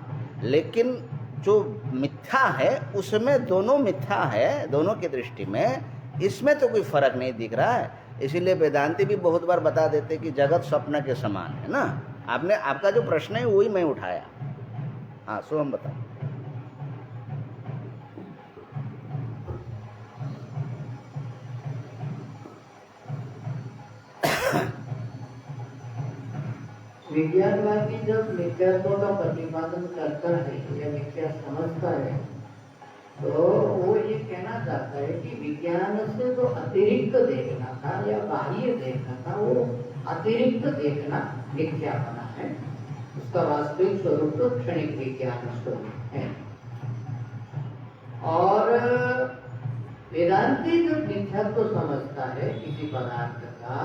लेकिन जो मिथ्या है उसमें दोनों मिथ्या है, दोनों की दृष्टि में, इसमें तो कोई फर्क नहीं दिख रहा है। इसीलिए वेदांती भी बहुत बार बता देते कि जगत स्वप्न के समान है ना। आपने, आपका जो प्रश्न है वही मैं उठाया। हाँ सोहम बताओ। विज्ञानवादी जब मिथ्यात्व का प्रतिपादन करता है या मिथ्या समझता है तो वो ये कहना चाहता है कि विज्ञान से जो अतिरिक्त देखना था या बाह्य देखना था वो अतिरिक्त देखना मिथ्या बना है। उसका वास्तविक स्वरूप तो क्षणिक विज्ञान स्वरूप है। और वेदांती जब मिथ्यात्व समझता है किसी पदार्थ का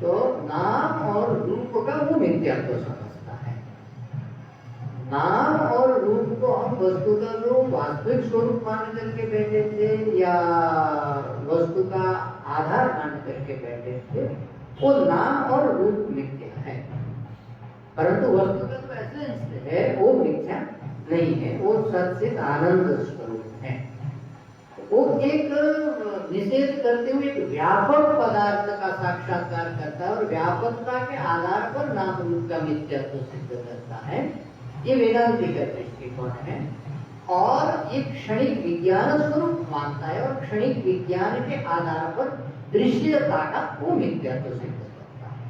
तो नाम और रूप का वो मिथ्यात्व समझता है। नाम और रूप को हम वस्तु का जो वास्तविक स्वरूप मान करके बैठे थे या वस्तु का आधार मान करके बैठे थे, वो नाम और रूप मिथ्या है, परंतु वस्तु का जो एसेंस है वो मिथ्या नहीं है, वो सच्चिद आनंद स्वरूप है। वो एक निषेध करते हुए एक व्यापक पदार्थ का साक्षात्कार करता है और व्यापकता के आधार पर नाम रूप का मिथ्यात्व सिद्ध करता है। ये वेदांती का दृष्टिकोण है। और एक क्षणिक विज्ञान स्वरूप मानता है और क्षणिक विज्ञान के आधार पर दृश्यता का वो मिथ्यात्व सिद्ध करता है।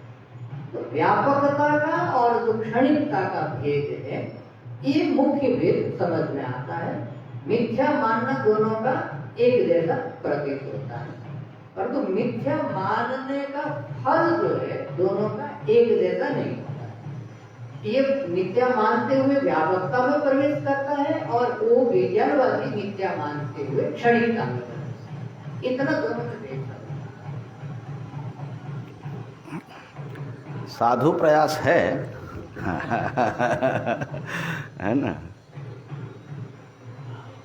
तो व्यापकता का और जो क्षणिकता का भेद है, ये मुख्य भेद समझ में आता है। मिथ्या मानना दोनों का एक जैसा प्रतीत होता है, परंतु मिथ्या मानने का फल जो है दोनों का एक जैसा नहीं होता है। ये मिथ्या मानते हुए व्यापकता में प्रवेश करता है और वो विज्ञानवादी मिथ्या मानते हुए क्षणिकता में प्रवेश करता है। इतना दोनों में भेद है। साधु प्रयास है है ना।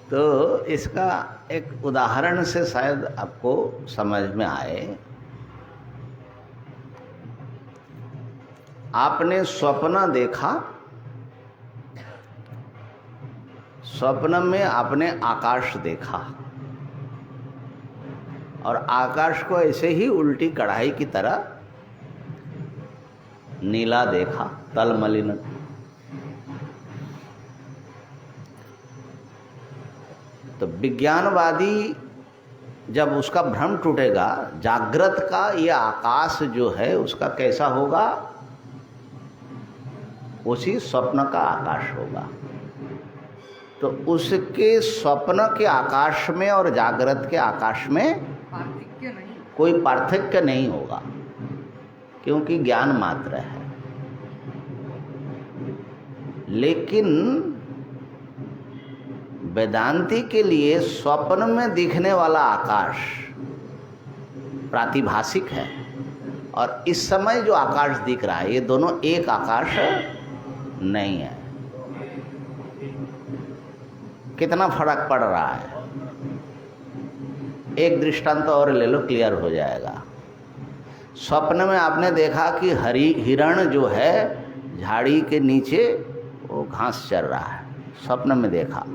तो इसका एक उदाहरण से शायद आपको समझ में आए। आपने स्वप्न देखा, स्वप्न में आपने आकाश देखा और आकाश को ऐसे ही उल्टी कढ़ाई की तरह नीला देखा, तलमलिन। तो विज्ञानवादी जब उसका भ्रम टूटेगा, जागृत का ये आकाश जो है उसका कैसा होगा, उसी स्वप्न का आकाश होगा। तो उसके स्वप्न के आकाश में और जागृत के आकाश में कोई पार्थक्य नहीं होगा, क्योंकि ज्ञान मात्र है। लेकिन वेदांती के लिए स्वप्न में दिखने वाला आकाश प्रातिभासिक है और इस समय जो आकाश दिख रहा है ये दोनों एक आकाश नहीं है। कितना फर्क पड़ रहा है, एक दृष्टांत और ले लो, क्लियर हो जाएगा। स्वप्न में आपने देखा कि हिरण जो है झाड़ी के नीचे वो घास चर रहा है, स्वप्न में देखा,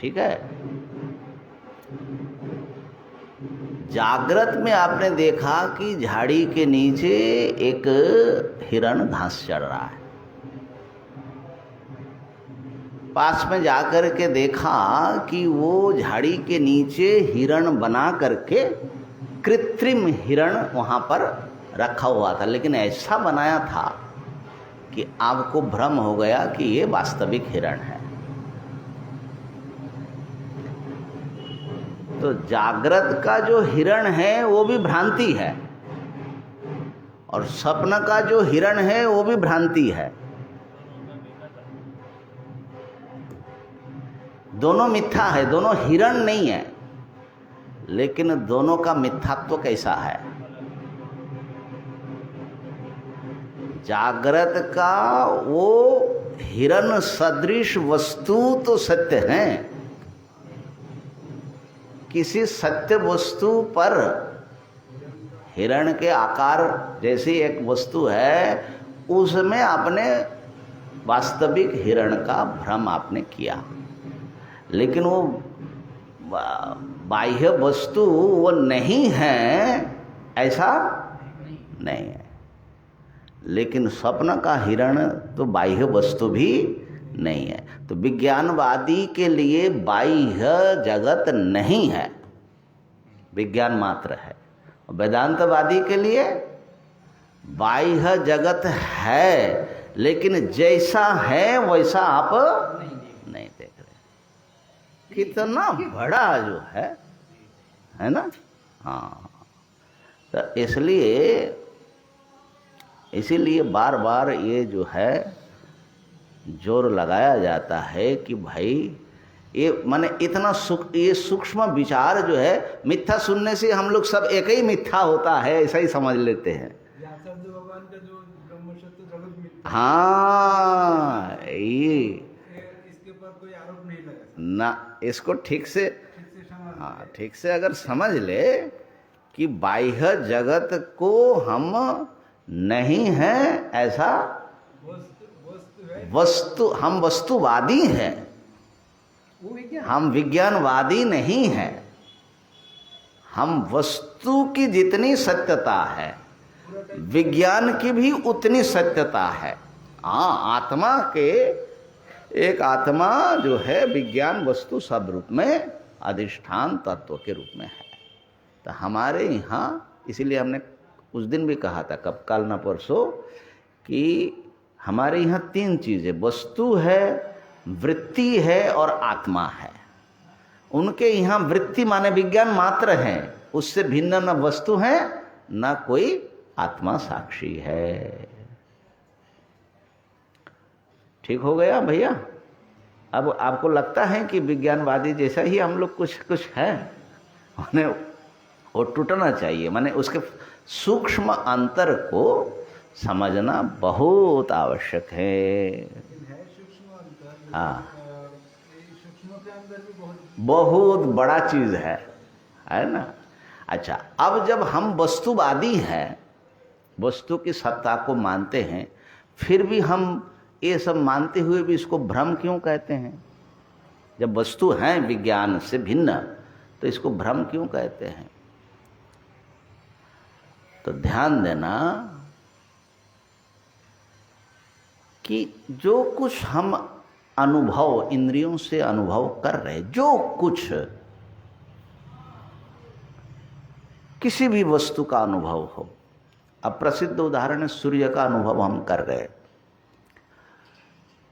ठीक है। जागृत में आपने देखा कि झाड़ी के नीचे एक हिरण घास चर रहा है। पास में जाकर के देखा कि वो झाड़ी के नीचे हिरण बना करके कृत्रिम हिरण वहाँ पर रखा हुआ था, लेकिन ऐसा बनाया था कि आपको भ्रम हो गया कि ये वास्तविक हिरण है। तो जागृत का जो हिरण है वो भी भ्रांति है और स्वप्न का जो हिरण है वो भी भ्रांति है। दोनों मिथ्या है, दोनों हिरण नहीं है, लेकिन दोनों का मिथ्यात्व कैसा है। जागृत का वो हिरण सदृश वस्तु तो सत्य है, किसी सत्य वस्तु पर, हिरण के आकार जैसी एक वस्तु है, उसमें अपने वास्तविक हिरण का भ्रम आपने किया, लेकिन वो बाह्य वस्तु वो नहीं है, ऐसा नहीं है। लेकिन स्वप्न का हिरण तो बाह्य वस्तु भी नहीं है। तो विज्ञानवादी के लिए बाह्य जगत नहीं है, विज्ञान मात्र है। वेदांतवादी के लिए बाह्य जगत है, लेकिन जैसा है वैसा आप नहीं देख रहे। कितना बड़ा जो है ना। हाँ, तो इसीलिए बार बार ये जो है जोर लगाया जाता है कि भाई ये माने इतना ये सूक्ष्म विचार जो है, मिथ्या सुनने से हम लोग सब एक ही मिथ्या होता है ऐसा ही समझ लेते हैं। भगवान का जो ब्रह्म सत्य जगत मिथ्या, हाँ, ये इसके ऊपर कोई आरोप नहीं लगा ना, इसको ठीक से समझ। हाँ, ठीक से अगर समझ ले कि बाह्य जगत को हम नहीं है ऐसा, हम वस्तुवादी हैं, हम विज्ञानवादी नहीं हैं। हम वस्तु की जितनी सत्यता है, विज्ञान की भी उतनी सत्यता है। हाँ, आत्मा के एक आत्मा जो है विज्ञान वस्तु सब रूप में अधिष्ठान तत्व के रूप में है। तो हमारे यहाँ इसीलिए हमने उस दिन भी कहा था, कब कल ना परसों, कि हमारे यहाँ तीन चीज़ें, वस्तु है, वृत्ति है और आत्मा है। उनके यहाँ वृत्ति माने विज्ञान मात्र है, उससे भिन्न न वस्तु है न कोई आत्मा साक्षी है। ठीक हो गया भैया? अब आपको लगता है कि विज्ञानवादी जैसा ही हम लोग कुछ है, उन्हें वो टूटना चाहिए। माने उसके सूक्ष्म अंतर को समझना बहुत आवश्यक है। सूक्ष्म अंतर, हाँ, सूक्ष्म के अंदर भी बहुत बड़ा चीज है ना। अच्छा, अब जब हम वस्तुवादी हैं, वस्तु की सत्ता को मानते हैं, फिर भी हम ये सब मानते हुए भी इसको भ्रम क्यों कहते हैं? जब वस्तु है विज्ञान से भिन्न, तो इसको भ्रम क्यों कहते हैं? तो ध्यान देना कि जो कुछ हम अनुभव, इंद्रियों से अनुभव कर रहे, जो कुछ किसी भी वस्तु का अनुभव हो, अब प्रसिद्ध उदाहरण है सूर्य का अनुभव हम कर रहे,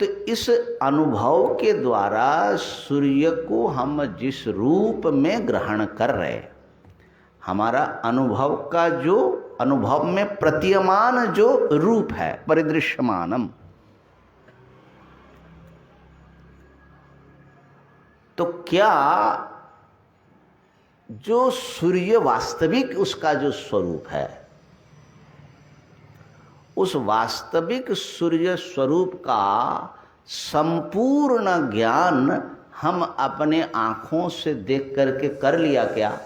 तो इस अनुभव के द्वारा सूर्य को हम जिस रूप में ग्रहण कर रहे, हमारा अनुभव का जो अनुभव में प्रतीयमान जो रूप है, परिदृश्यमानम, तो क्या जो सूर्य वास्तविक उसका जो स्वरूप है, उस वास्तविक सूर्य स्वरूप का संपूर्ण ज्ञान हम अपने आंखों से देख करके कर लिया क्या?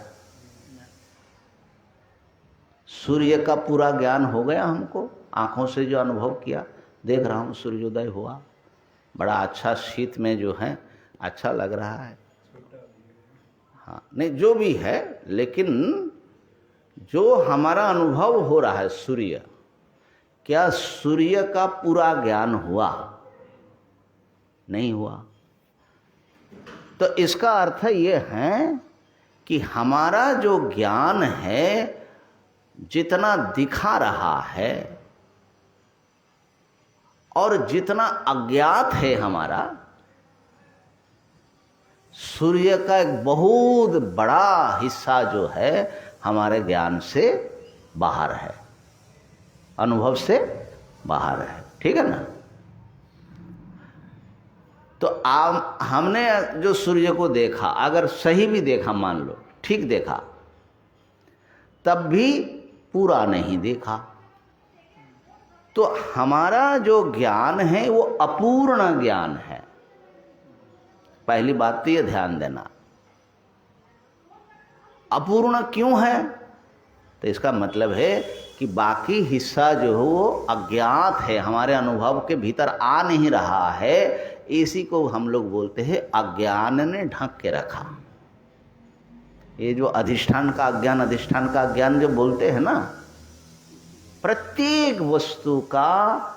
सूर्य का पूरा ज्ञान हो गया हमको? आंखों से जो अनुभव किया, देख रहा हूँ सूर्योदय हुआ, बड़ा अच्छा शीत में जो है अच्छा लग रहा है, हाँ, नहीं जो भी है, लेकिन जो हमारा अनुभव हो रहा है सूर्य, क्या सूर्य का पूरा ज्ञान हुआ? नहीं हुआ। तो इसका अर्थ ये है कि हमारा जो ज्ञान है, जितना दिखा रहा है और जितना अज्ञात है हमारा, सूर्य का एक बहुत बड़ा हिस्सा जो है हमारे ज्ञान से बाहर है, अनुभव से बाहर है। ठीक है ना? तो हमने जो सूर्य को देखा, अगर सही भी देखा, मान लो ठीक देखा, तब भी पूरा नहीं देखा, तो हमारा जो ज्ञान है वो अपूर्ण ज्ञान है। पहली बात तो ये ध्यान देना। अपूर्ण क्यों है? तो इसका मतलब है कि बाकी हिस्सा जो है वो अज्ञात है, हमारे अनुभव के भीतर आ नहीं रहा है। इसी को हम लोग बोलते हैं अज्ञान ने ढक के रखा। ये जो अधिष्ठान का अज्ञान जो बोलते हैं ना, प्रत्येक वस्तु का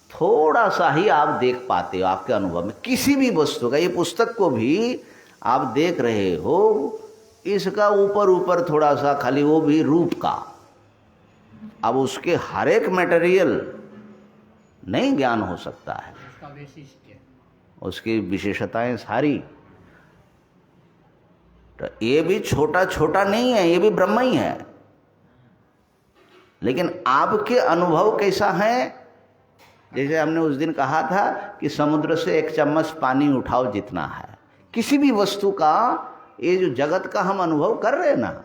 थोड़ा सा ही आप देख पाते हो आपके अनुभव में, किसी भी वस्तु का। ये पुस्तक को भी आप देख रहे हो, इसका ऊपर ऊपर थोड़ा सा खाली, वो भी रूप का। अब उसके हर एक मटेरियल नहीं ज्ञान हो सकता है, उसकी विशेषताएं सारी। तो ये भी छोटा छोटा नहीं है, ये भी ब्रह्म ही है। लेकिन आपके अनुभव कैसा है? जैसे हमने उस दिन कहा था कि समुद्र से एक चम्मच पानी उठाओ जितना है, किसी भी वस्तु का, ये जो जगत का हम अनुभव कर रहे हैं ना,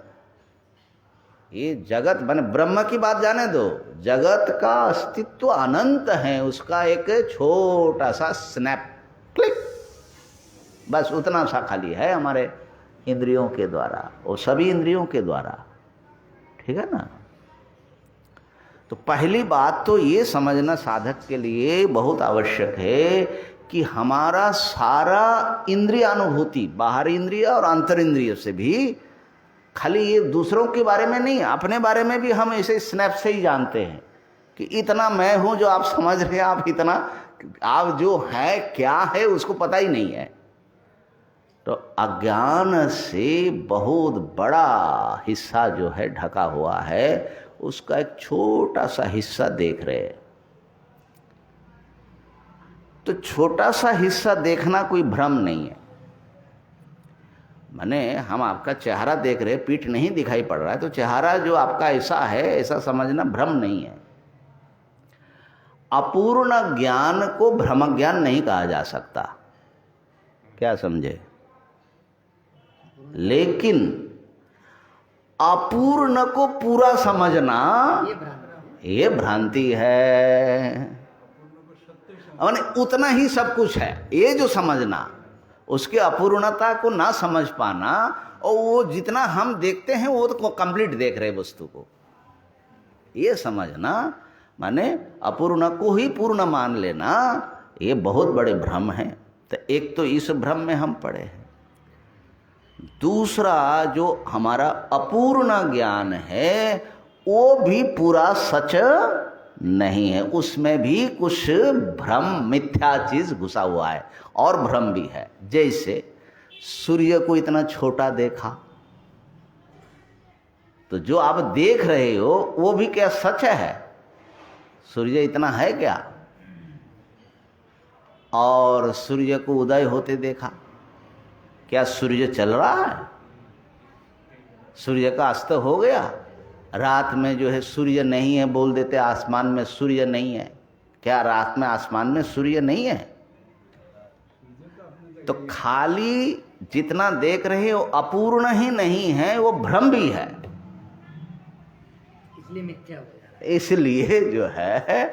ये जगत माने ब्रह्म की बात जाने दो, जगत का अस्तित्व अनंत है, उसका एक छोटा सा स्नैप क्लिक, बस उतना सा खाली है हमारे इंद्रियों के द्वारा, वो सभी इंद्रियों के द्वारा। ठीक है ना? तो पहली बात तो ये समझना साधक के लिए बहुत आवश्यक है कि हमारा सारा इंद्रियानुभूति, बाहरी इंद्रिय और अंतर इंद्रिय से भी, खाली ये दूसरों के बारे में नहीं, अपने बारे में भी हम ऐसे स्नैप से ही जानते हैं कि इतना मैं हूं जो आप समझ रहे हैं, आप इतना, आप जो है क्या है उसको पता ही नहीं है। तो अज्ञान से बहुत बड़ा हिस्सा जो है ढका हुआ है, उसका एक छोटा सा हिस्सा देख रहे हैं। तो छोटा सा हिस्सा देखना कोई भ्रम नहीं है। माने हम आपका चेहरा देख रहे हैं, पीठ नहीं दिखाई पड़ रहा है, तो चेहरा जो आपका ऐसा है, ऐसा समझना भ्रम नहीं है। अपूर्ण ज्ञान को भ्रम ज्ञान नहीं कहा जा सकता, क्या समझे? लेकिन अपूर्ण को पूरा समझना ये भ्रांति है। माने उतना ही सब कुछ है, ये जो समझना, उसके अपूर्णता को ना समझ पाना, और वो जितना हम देखते हैं वो तो कंप्लीट देख रहे वस्तु को, ये समझना, माने अपूर्ण को ही पूर्ण मान लेना, ये बहुत बड़े भ्रम हैं। तो एक तो इस भ्रम में हम पड़े हैं। दूसरा जो हमारा अपूर्ण ज्ञान है वो भी पूरा सच नहीं है, उसमें भी कुछ भ्रम, मिथ्या चीज घुसा हुआ है और भ्रम भी है। जैसे सूर्य को इतना छोटा देखा, तो जो आप देख रहे हो वो भी क्या सच है? सूर्य इतना है क्या? और सूर्य को उदय होते देखा, क्या सूर्य चल रहा है? सूर्य का अस्त हो गया, रात में जो है सूर्य नहीं है बोल देते, आसमान में सूर्य नहीं है। क्या रात में आसमान में सूर्य नहीं है? तो खाली जितना देख रहे हो अपूर्ण ही नहीं है, वो भ्रम भी है, इसलिए मिथ्या हो जाता है। इसलिए जो है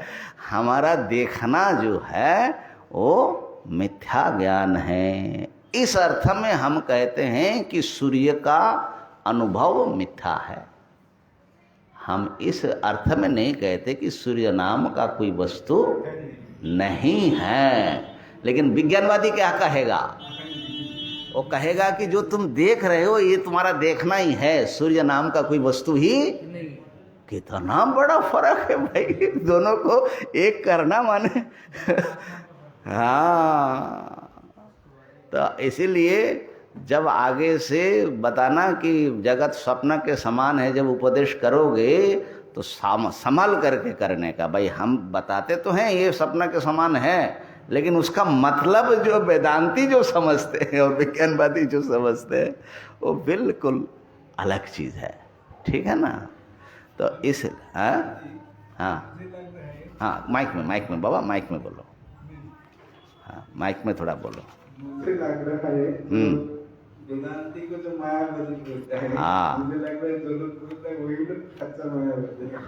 हमारा देखना जो है वो मिथ्या ज्ञान है। इस अर्थ में हम कहते हैं कि सूर्य का अनुभव मिथ्या है। हम इस अर्थ में नहीं कहते कि सूर्य नाम का कोई वस्तु नहीं है। लेकिन विज्ञानवादी क्या कहेगा? वो कहेगा कि जो तुम देख रहे हो ये तुम्हारा देखना ही है, सूर्य नाम का कोई वस्तु ही नहीं। कितना बड़ा फर्क है भाई, दोनों को एक करना माने हाँ। तो इसीलिए जब आगे से बताना कि जगत स्वप्न के समान है, जब उपदेश करोगे तो संभल करके करने का। भाई हम बताते तो हैं ये स्वप्न के समान है, लेकिन उसका मतलब जो वेदांती जो समझते हैं और विज्ञानवादी जो समझते हैं वो बिल्कुल अलग चीज़ है। ठीक है ना? तो इस हाँ हाँ माइक में बाबा, माइक में बोलो। हाँ माइक में थोड़ा बोलो। मुझे लग रहा है वेदांती को जो मायावादी बोलते हैं, हाँ। मुझे लग रहा है जो लोग बोलते हैं वही लोग अच्छा मायावादी है।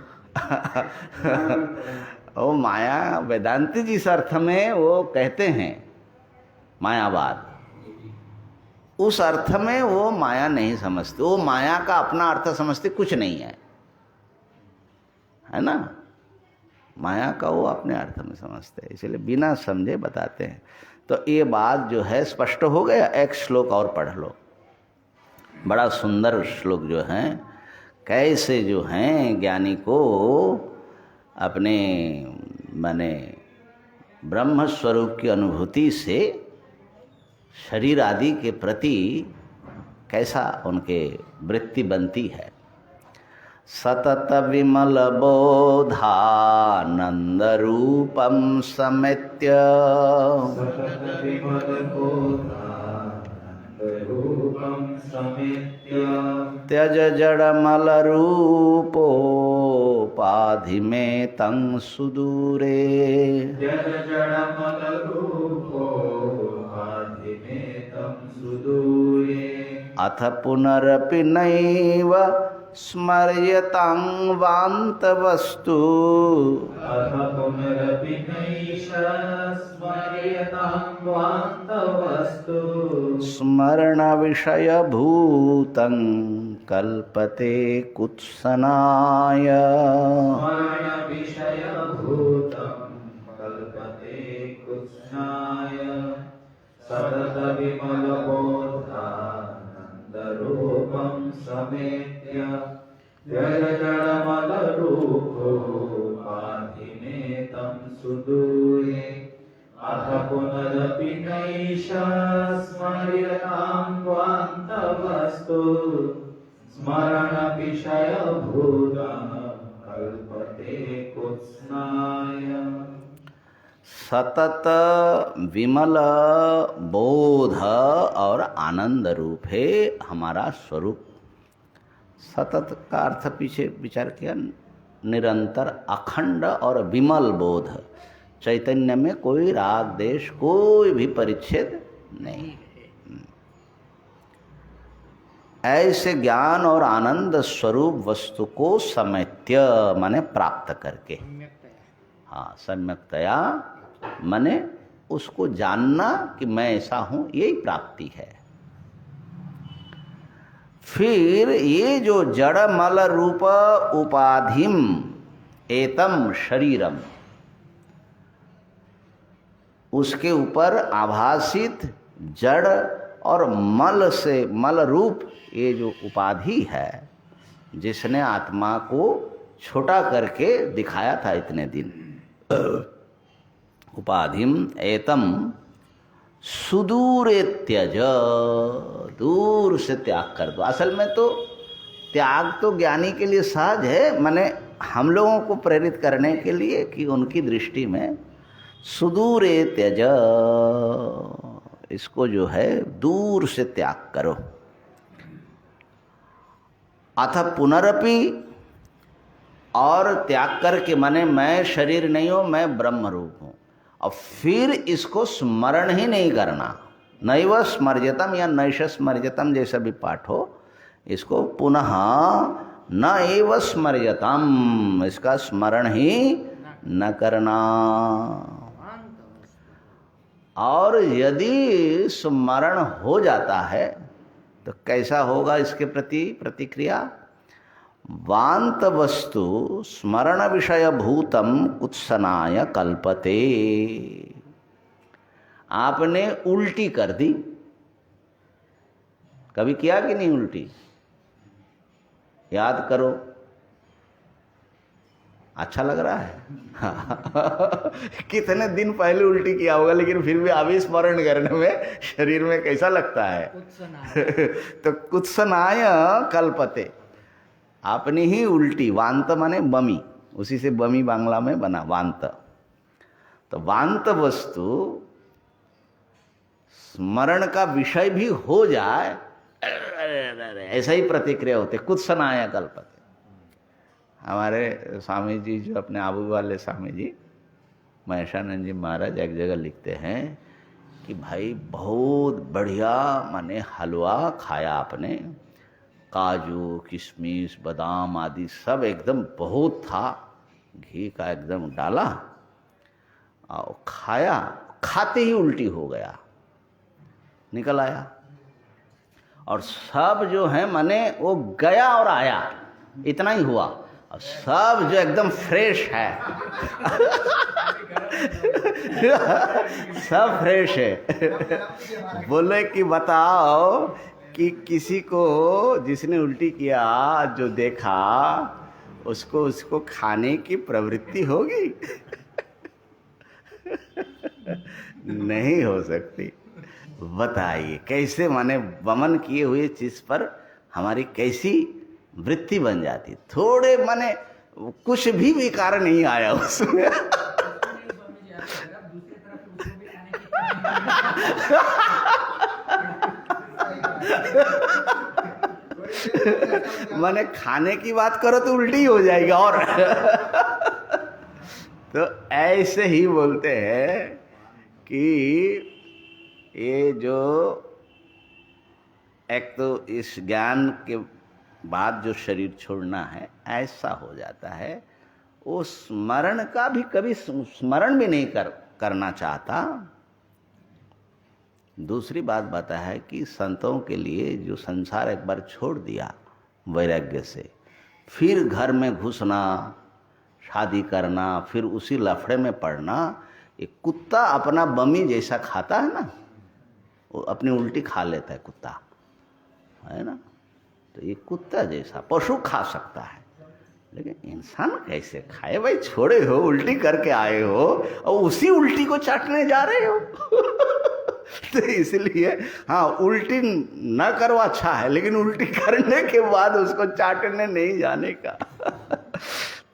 वो माया वेदांती जिस अर्थ में वो कहते हैं मायावाद, उस अर्थ में वो माया नहीं समझते, वो माया का अपना अर्थ समझते कुछ नहीं है ना। माया का वो अपने अर्थ में समझते हैं, इसलिए बिना समझे बताते हैं। तो ये बात जो है स्पष्ट हो गया। एक श्लोक और पढ़ लो, बड़ा सुंदर श्लोक जो है, कैसे जो हैं ज्ञानी को अपने माने ब्रह्म स्वरूप की अनुभूति से शरीर आदि के प्रति कैसा उनके वृत्ति बनती है। सतत विमल बोधानंद रूपम समेत्य सतत विमल बोधानंद रूपम समेत्य त्यज जड़मल रूपोपाधि में तं सुदूरे त्यज जड़मल रूपोपाधि में तं सुदूरे अथ पुनरपि नैव स्मर्यतां वान्तवस्तु अथ पुनरपि नैष स्मर्यतां वान्तवस्तु स्मरण विषयभूतं कल्पते कुत्सनाय स्मरण विषयभूतं कल्पते कुत्सनाय सतत विमल बोधानंद रूपं समेत्य त्यज जड़मल रूपोपाधि में तं सुदूरे अथ पुनरपि नैष स्मर्यतां वान्तवस्तु स्मरण विषयभूतं कल्पते कुत्सनाय। सतत विमल बोध और आनंद रूप है हमारा स्वरूप। सतत का अर्थ पीछे विचार किया, निरंतर अखंड और विमल बोध। चैतन्य में कोई राग देश कोई भी परिच्छेद नहीं है। ऐसे ज्ञान और आनंद स्वरूप वस्तु को समेत्य माने प्राप्त करके, हाँ सम्यक्तया माने उसको जानना कि मैं ऐसा हूँ, यही प्राप्ति है। फिर ये जो जड़ मल रूप उपाधिम एतम शरीरम, उसके ऊपर आभासित जड़ और मल से मल रूप ये जो उपाधि है, जिसने आत्मा को छोटा करके दिखाया था इतने दिन, उपाधिम एतम सुदूरे त्यज, दूर से त्याग कर दो। असल में तो त्याग तो ज्ञानी के लिए सहज है, माने हम लोगों को प्रेरित करने के लिए कि उनकी दृष्टि में सुदूरे त्यज, इसको जो है दूर से त्याग करो। अथ पुनरपि, और त्याग करके माने मैं शरीर नहीं हूँ, मैं ब्रह्म रूप हूँ। और फिर इसको स्मरण ही नहीं करना, नैव स्मर्यतम या नैष स्मर्यतम जैसा भी पाठ हो, इसको पुनः न एव स्मर्यतम, इसका स्मरण ही न करना। और यदि स्मरण हो जाता है तो कैसा होगा इसके प्रति प्रतिक्रिया? वांत वस्तु स्मरण विषय भूतम कुत्सनाय कल्पते। आपने उल्टी कर दी, कभी किया कि नहीं उल्टी? याद करो, अच्छा लग रहा है कितने दिन पहले उल्टी किया होगा, लेकिन फिर भी अभी स्मरण करने में शरीर में कैसा लगता है तो कुत्सनाय कल्पते, आपने ही उल्टी। वांत माने बमी, उसी से बमी बांग्ला में बना वांत। तो वांत वस्तु स्मरण का विषय भी हो जाए, ऐसा ही प्रतिक्रिया होते, कुत्सनाय कल्पते। हमारे स्वामी जी जो अपने आबू वाले स्वामी जी महेशानंद जी महाराज एक जगह लिखते हैं कि भाई बहुत बढ़िया माने हलवा खाया आपने, काजू किशमिश बादाम आदि सब एकदम बहुत था, घी का एकदम डाला और खाया, खाते ही उल्टी हो गया, निकल आया। और सब जो है माने वो गया और आया, इतना ही हुआ। और सब जो एकदम फ्रेश है सब फ्रेश है। बोले कि बताओ कि किसी को जिसने उल्टी किया जो देखा उसको खाने की प्रवृत्ति होगी? नहीं हो सकती। बताइए कैसे माने वमन किए हुए चीज पर हमारी कैसी वृत्ति बन जाती। थोड़े माने कुछ भी विकार नहीं आया उसमें। माने खाने की बात करो तो उल्टी हो जाएगा। और तो ऐसे ही बोलते हैं कि ये जो एक तो इस ज्ञान के बाद जो शरीर छोड़ना है ऐसा हो जाता है, वो स्मरण का भी कभी स्मरण भी नहीं करना चाहता। दूसरी बात बता है कि संतों के लिए जो संसार एक बार छोड़ दिया वैराग्य से, फिर घर में घुसना, शादी करना, फिर उसी लफड़े में पड़ना, ये कुत्ता अपना बमी जैसा खाता है ना, वो अपनी उल्टी खा लेता है कुत्ता, है ना। तो ये कुत्ता जैसा पशु खा सकता है, लेकिन इंसान कैसे खाए भाई? छोड़े हो, उल्टी करके आए हो और उसी उल्टी को चाटने जा रहे हो। तो इसलिए हाँ, उल्टी न करो अच्छा है, लेकिन उल्टी करने के बाद उसको चाटने नहीं जाने का।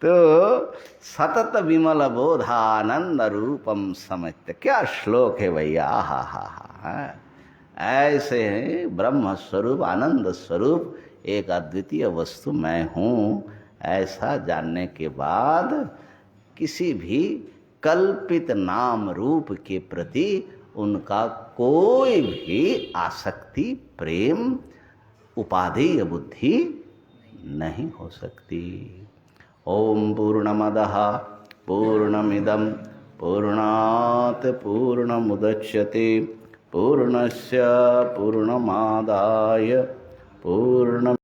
तो सतत विमल बोधानंद रूपम समझते, क्या श्लोक है भैया, हा हा हा। ऐसे ब्रह्म स्वरूप, आनंद स्वरूप, एक अद्वितीय वस्तु मैं हूँ, ऐसा जानने के बाद किसी भी कल्पित नाम रूप के प्रति उनका कोई भी आसक्ति, प्रेम, उपाधि या बुद्धि नहीं हो सकती। ओम पूर्णमदः पूर्णमिदं पूर्णात् पूर्णमुदच्यते पूर्णस्य पूर्णमादाय पूर्ण